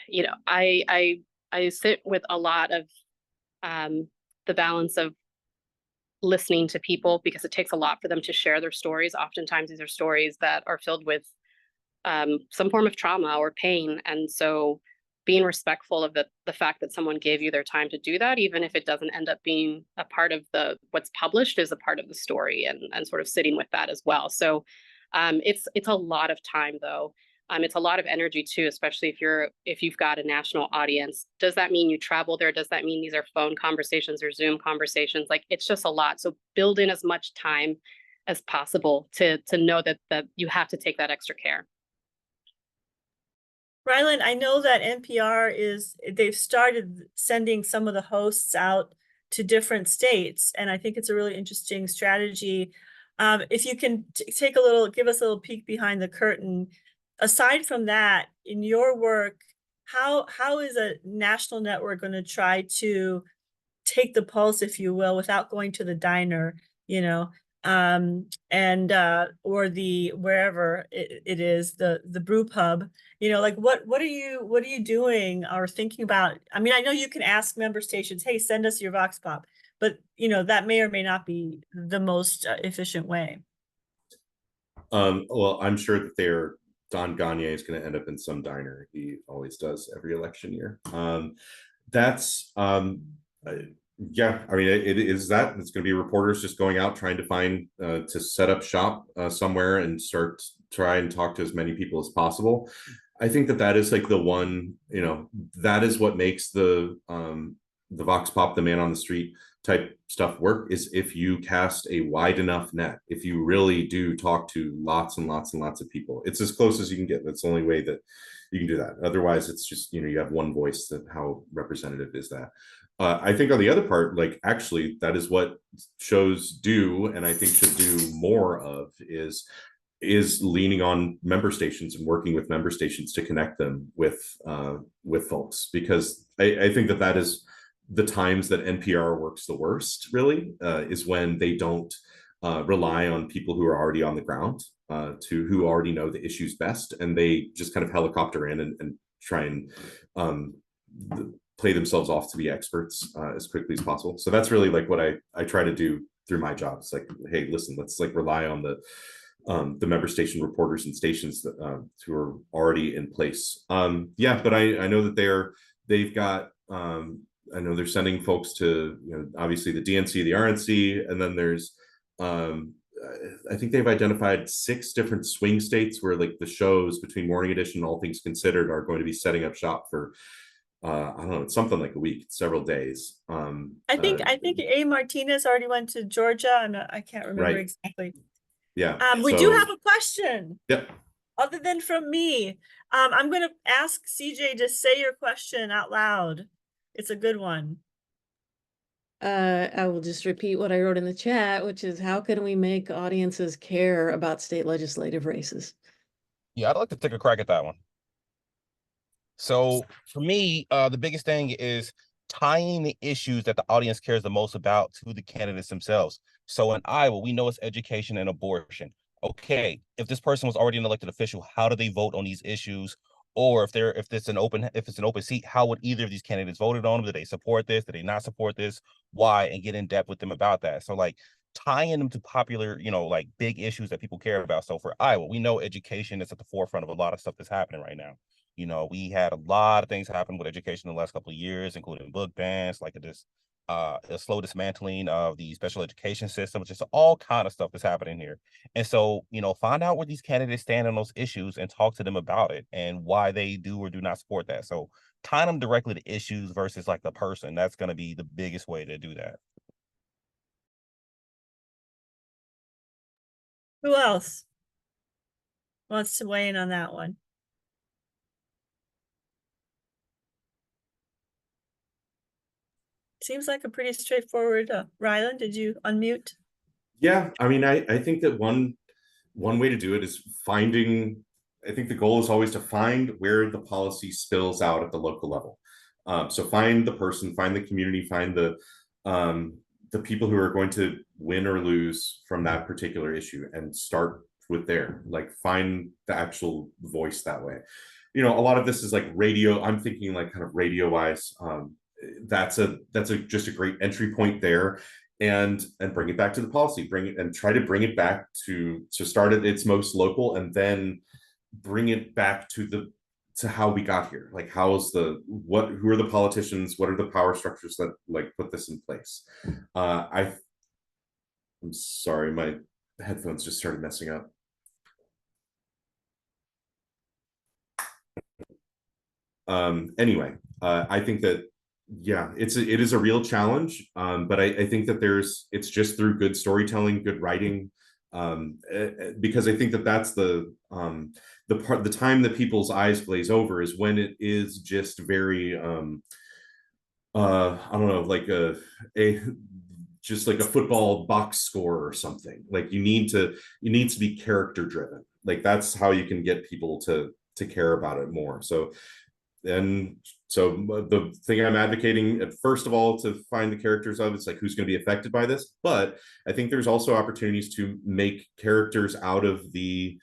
you know, I sit with a lot of the balance of listening to people, because it takes a lot for them to share their stories. Oftentimes these are stories that are filled with some form of trauma or pain. And so being respectful of the fact that someone gave you their time to do that, even if it doesn't end up being a part of what's published, is a part of the story, and sort of sitting with that as well. So it's a lot of time though. It's a lot of energy too, especially if you've got a national audience. Does that mean you travel there? Does that mean these are phone conversations or Zoom conversations? Like, it's just a lot. So build in as much time as possible to know that you have to take that extra care. Ryland, I know that they've started sending some of the hosts out to different states, and I think it's a really interesting strategy. If you can give us a little peek behind the curtain. Aside from that, in your work, how is a national network going to try to take the pulse, if you will, without going to the diner, you know, or wherever it is, the brew pub, you know, like what are you doing or thinking about? I mean, I know you can ask member stations, hey, send us your Vox Pop, but you know, that may or may not be the most efficient way. Well, I'm sure that Don Gagne is going to end up in some diner. He always does every election year. Yeah, I mean, it's going to be reporters just going out trying to find to set up shop somewhere and try and talk to as many people as possible. I think that is like the one, you know, that is what makes the Vox Pop, the man on the street type stuff work, is if you cast a wide enough net, if you really do talk to lots and lots and lots of people. It's as close as you can get. That's the only way that you can do that. Otherwise, it's just, you know, you have one voice. That how representative is that? I think on the other part, like, actually, that is what shows do, and I think should do more of, is leaning on member stations and working with member stations to connect them with folks, because I think that is the times that NPR works the worst, really, is when they don't rely on people who are already on the ground, who already know the issues best, and they just kind of helicopter in and try and play themselves off to be experts as quickly as possible. So that's really like what I try to do through my job. It's like, hey, listen, let's like rely on the member station reporters and stations that who are already in place. Yeah, but I know that they've got I know they're sending folks to, you know, obviously the DNC, the RNC, and then there's I think they've identified 6 different swing states where like the shows between Morning Edition and All Things Considered are going to be setting up shop for I don't know, it's something like a week, several days. I think A. Martinez already went to Georgia. I can't remember Right. exactly. Yeah. We do have a question. Yep. Other than from me. I'm going to ask CJ to say your question out loud. It's a good one. I will just repeat what I wrote in the chat, which is how can we make audiences care about state legislative races? Yeah, I'd like to take a crack at that one. So for me, the biggest thing is tying the issues that the audience cares the most about to the candidates themselves. So in Iowa, we know it's education and abortion. Okay, if this person was already an elected official, how do they vote on these issues? Or if it's an open seat, how would either of these candidates voted on them? Do they support this? Do they not support this? Why? And get in depth with them about that. So like tying them to popular, you know, like big issues that people care about. So for Iowa, we know education is at the forefront of a lot of stuff that's happening right now. You know, we had a lot of things happen with education in the last couple of years, including book bans, like a slow dismantling of the special education system, just all kind of stuff that's happening here. And so, you know, find out where these candidates stand on those issues and talk to them about it and why they do or do not support that. So tying them directly to issues versus like the person, that's going to be the biggest way to do that. Who else wants to weigh in on that one? Seems like a pretty straightforward. Ryland, did you unmute? Yeah, I mean, I think that one way to do it is finding. I think the goal is always to find where the policy spills out at the local level. So find the person, find the community, find the people who are going to win or lose from that particular issue, and start with there. Like find the actual voice that way. You know, a lot of this is like radio. I'm thinking like kind of radio wise. That's just a great entry point there, and bring it back to the policy, bring it and try to bring it back to start at its most local, and then bring it back to how we got here. Like who are the politicians, what are the power structures that like put this in place? I'm sorry, my headphones just started messing up. Anyway, I think that yeah, it is a real challenge, but I think that it's just through good storytelling, good writing, because I think that that's the time that people's eyes glaze over is when it is just very I don't know, like just like a football box score or something. Like you need to be character driven. Like that's how you can get people to care about it more. So the thing I'm advocating first of all to find the characters of it's like who's going to be affected by this, but I think there's also opportunities to make characters out of the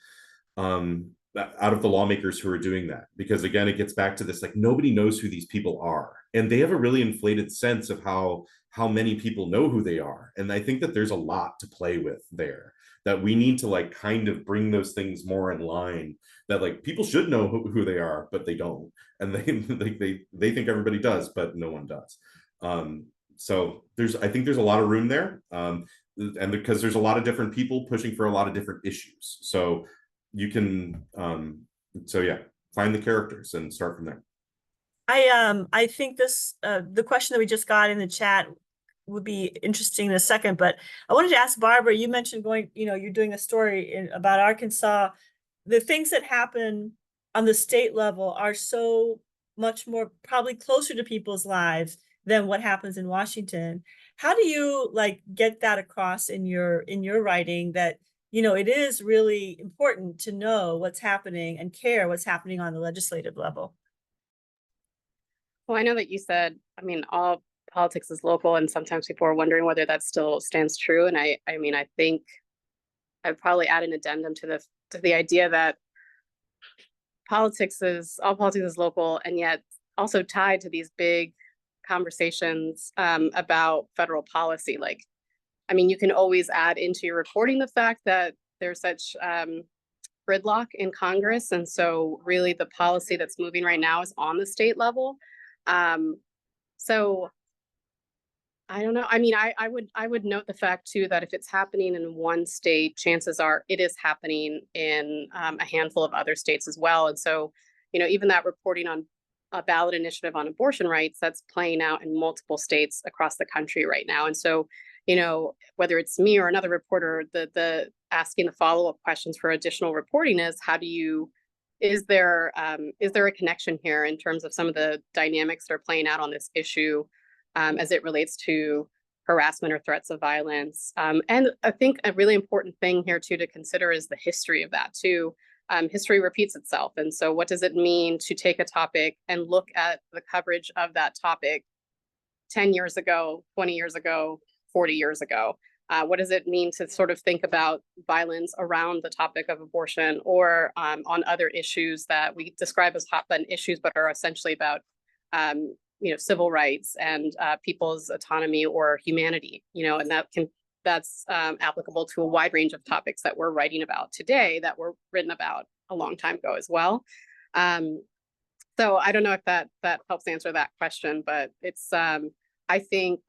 lawmakers who are doing that, because again it gets back to this like nobody knows who these people are, and they have a really inflated sense of how many people know who they are, and I think that there's a lot to play with there that we need to like kind of bring those things more in line, that like people should know who they are but they don't, and they think everybody does but no one does. So I think there's a lot of room there, and because there's a lot of different people pushing for a lot of different issues, so you can yeah, find the characters and start from there. I think this the question that we just got in the chat would be interesting in a second, but I wanted to ask Barbara, you mentioned you're doing a story about Arkansas. The things that happen on the state level are so much more probably closer to people's lives than what happens in Washington. How do you like get that across in your writing that it is really important to know what's happening and care what's happening on the legislative level? Well, I know that you said, I mean, all politics is local, and sometimes people are wondering whether that still stands true. And I mean, I think I'd probably add an addendum to the idea that all politics is local, and yet also tied to these big conversations about federal policy. Like, I mean, you can always add into your reporting the fact that there's such gridlock in Congress. And so really the policy that's moving right now is on the state level. So I don't know. I mean, I would note the fact too, that if it's happening in one state, chances are it is happening in a handful of other states as well. And so, you know, even that reporting on a ballot initiative on abortion rights, that's playing out in multiple states across the country right now. And so, you know, whether it's me or another reporter, the asking the follow-up questions for additional reporting is, is there a connection here in terms of some of the dynamics that are playing out on this issue as it relates to harassment or threats of violence? And I think a really important thing here too to consider is the history of that too. History repeats itself. And so what does it mean to take a topic and look at the coverage of that topic 10 years ago, 20 years ago, 40 years ago? What does it mean to sort of think about violence around the topic of abortion or on other issues that we describe as hot button issues, but are essentially about you know, civil rights and people's autonomy or humanity, you know, and that's applicable to a wide range of topics that we're writing about today that were written about a long time ago as well. So I don't know if that helps answer that question, but it's I think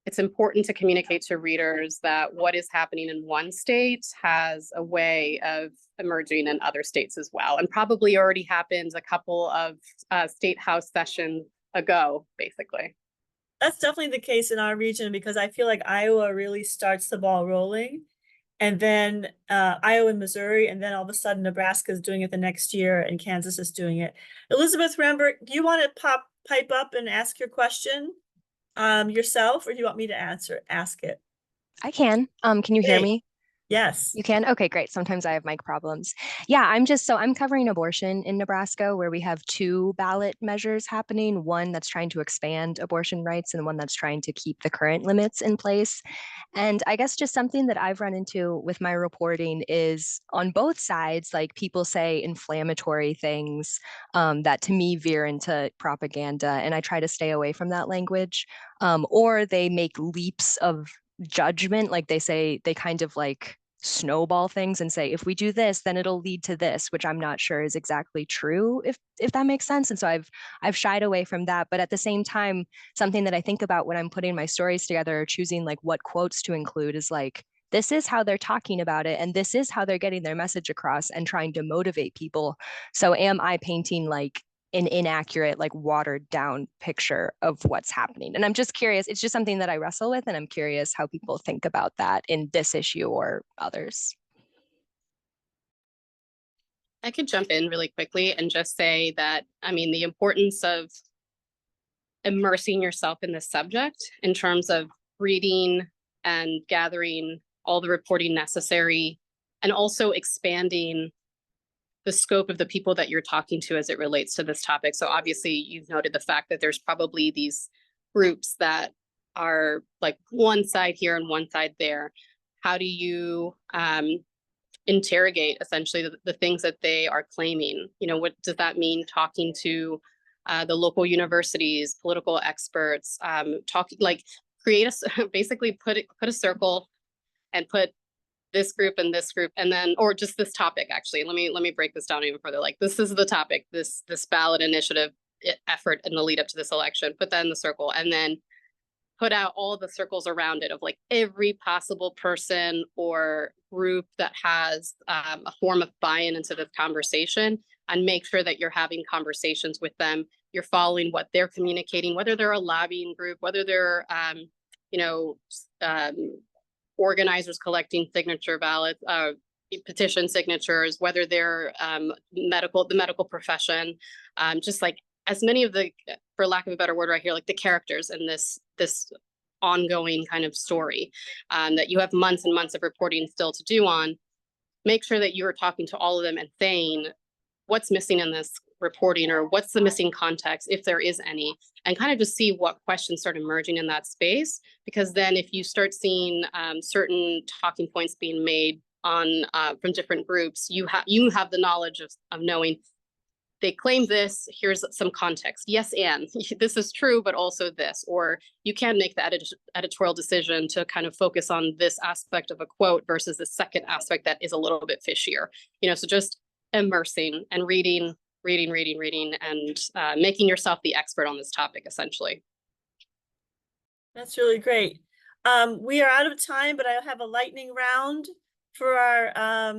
it's important to communicate to readers that what is happening in one state has a way of emerging in other states as well, and probably already happened a couple of state house sessions ago, basically. That's definitely the case in our region, because I feel like Iowa really starts the ball rolling, and then Iowa and Missouri, and then all of a sudden Nebraska is doing it the next year and Kansas is doing it. Elizabeth Rembert, do you want to pipe up and ask your question yourself, or do you want me to ask it? I can. Can you hear Great. me? Yes. You can? Okay, great. Sometimes I have mic problems. Yeah, I'm covering abortion in Nebraska, where we have two ballot measures happening, one that's trying to expand abortion rights and one that's trying to keep the current limits in place. And I guess just something that I've run into with my reporting is on both sides, like people say inflammatory things that to me veer into propaganda, and I try to stay away from that language. Or they make leaps of judgment, like they say, they kind of like snowball things and say, if we do this, then it'll lead to this, which I'm not sure is exactly true, if that makes sense. And so I've shied away from that. But at the same time, something that I think about when I'm putting my stories together or choosing like what quotes to include is like, this is how they're talking about it, and this is how they're getting their message across and trying to motivate people. So am I painting like an inaccurate, like watered down picture of what's happening? And I'm just curious, it's just something that I wrestle with, and I'm curious how people think about that in this issue or others. I could jump in really quickly and just say that, I mean, the importance of immersing yourself in this subject in terms of reading and gathering all the reporting necessary, and also expanding the scope of the people that you're talking to as it relates to this topic. So obviously you've noted the fact that there's probably these groups that are like one side here and one side there. How do you interrogate essentially the things that they are claiming? You know, what does that mean talking to the local universities, political experts, basically put a circle and put this group and this group, and then, or just this topic, actually, let me break this down even further. Like, this is the topic, this ballot initiative effort in the lead up to this election, put that in the circle, and then put out all the circles around it of like every possible person or group that has a form of buy-in into this conversation, and make sure that you're having conversations with them. You're following what they're communicating, whether they're a lobbying group, whether they're organizers collecting signature ballots, petition signatures, whether they're the medical profession, just like as many of the, for lack of a better word right here, like the characters in this ongoing kind of story that you have months and months of reporting still to do on. Make sure that you are talking to all of them and saying what's missing in this reporting, or what's the missing context, if there is any, and kind of just see what questions start emerging in that space. Because then if you start seeing certain talking points being made on from different groups, you have the knowledge of knowing they claim this, here's some context. Yes, and this is true, but also this, or you can make the editorial decision to kind of focus on this aspect of a quote versus the second aspect that is a little bit fishier. So just immersing and reading, and making yourself the expert on this topic, essentially. That's really great. We are out of time, but I have a lightning round for our,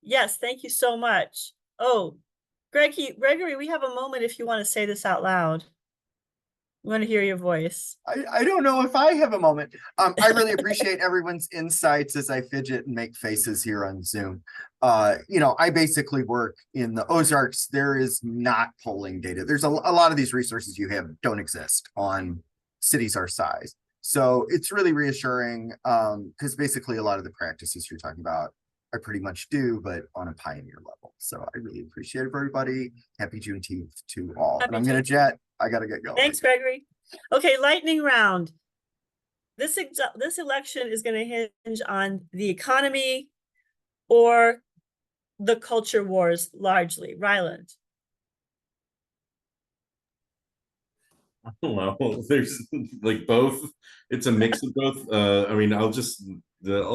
yes, thank you so much. Oh, Gregory, we have a moment if you want to say this out loud. We want to hear your voice. I don't know if I have a moment. I really appreciate everyone's insights as I fidget and make faces here on Zoom. I basically work in the Ozarks. There is not polling data. There's a lot of these resources you have don't exist on cities our size. So it's really reassuring because basically a lot of the practices you're talking about I pretty much do, but on a pioneer level. So I really appreciate it, everybody. Happy Juneteenth to all. And I'm going to jet. I got to get going. Thanks, Gregory. Okay, lightning round. This election is going to hinge on the economy or the culture wars largely. Ryland. I don't know. There's like both. It's a mix of both. I mean, I'll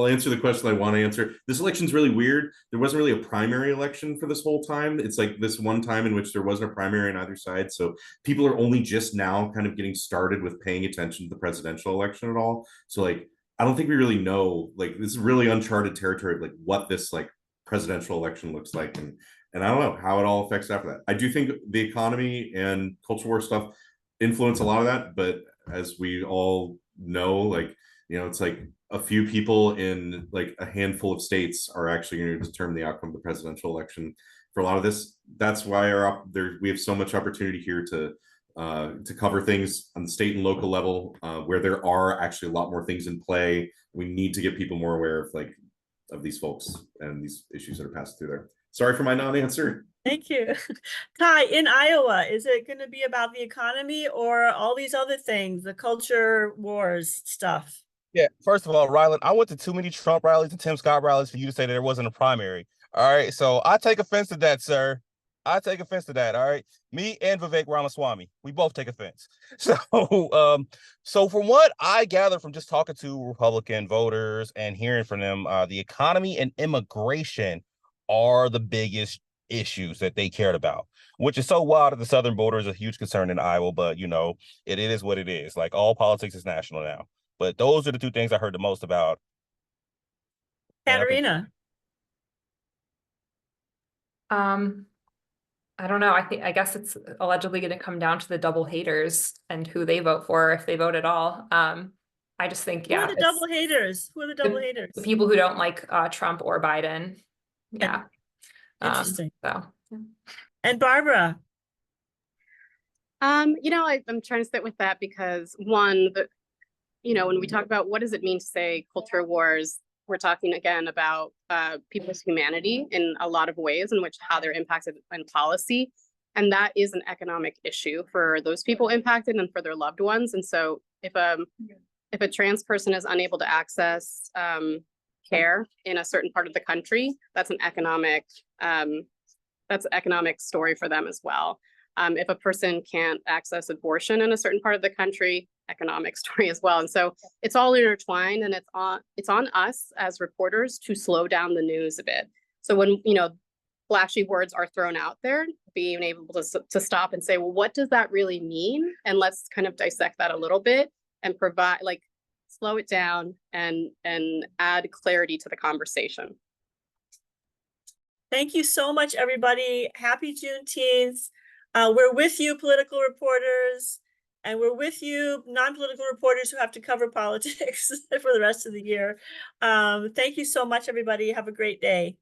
answer the question I want to answer. This election's really weird. There wasn't really a primary election for this whole time. It's like this one time in which there wasn't a primary on either side. So people are only just now kind of getting started with paying attention to the presidential election at all. So like, I don't think we really know, like this is really uncharted territory of like what this like presidential election looks like. And I don't know how it all affects after that. I do think the economy and culture war stuff influence a lot of that, but as we all know, like, it's like a few people in like a handful of states are actually going to determine the outcome of the presidential election for a lot of this. That's why we have so much opportunity here to cover things on the state and local level where there are actually a lot more things in play. We need to get people more aware of these folks and these issues that are passed through there. Sorry for my non-answer. Thank you. Ty, in Iowa, is it going to be about the economy or all these other things, the culture wars stuff? Yeah, first of all, Ryland, I went to too many Trump rallies and Tim Scott rallies for you to say that there wasn't a primary. All right, so I take offense to that, sir. I take offense to that. All right, me and Vivek Ramaswamy, we both take offense. So, so from what I gather from just talking to Republican voters and hearing from them, the economy and immigration are the biggest issues that they cared about, which is so wild that the southern border is a huge concern in Iowa, but it is what it is. Like all politics is national now. But those are the two things I heard the most about. Katarina. I don't know. I guess it's allegedly going to come down to the double haters and who they vote for, if they vote at all. I just think, Who are the double haters? Who are the double haters? The people who don't like Trump or Biden. Yeah. Interesting. So. And Barbara. I'm trying to sit with that because one, when we talk about what does it mean to say culture wars, we're talking again about people's humanity in a lot of ways in which how they're impacted in policy. And that is an economic issue for those people impacted and for their loved ones. And so if a trans person is unable to access care in a certain part of the country, that's an economic story for them as well. If a person can't access abortion in a certain part of the country, economic story as well. And so it's all intertwined, and it's on us as reporters to slow down the news a bit. So when flashy words are thrown out there, being able to stop and say, well, what does that really mean? And let's kind of dissect that a little bit and provide, slow it down and add clarity to the conversation. Thank you so much, everybody. Happy Juneteenth. We're with you, political reporters, and we're with you, non-political reporters who have to cover politics for the rest of the year. Thank you so much, everybody. Have a great day.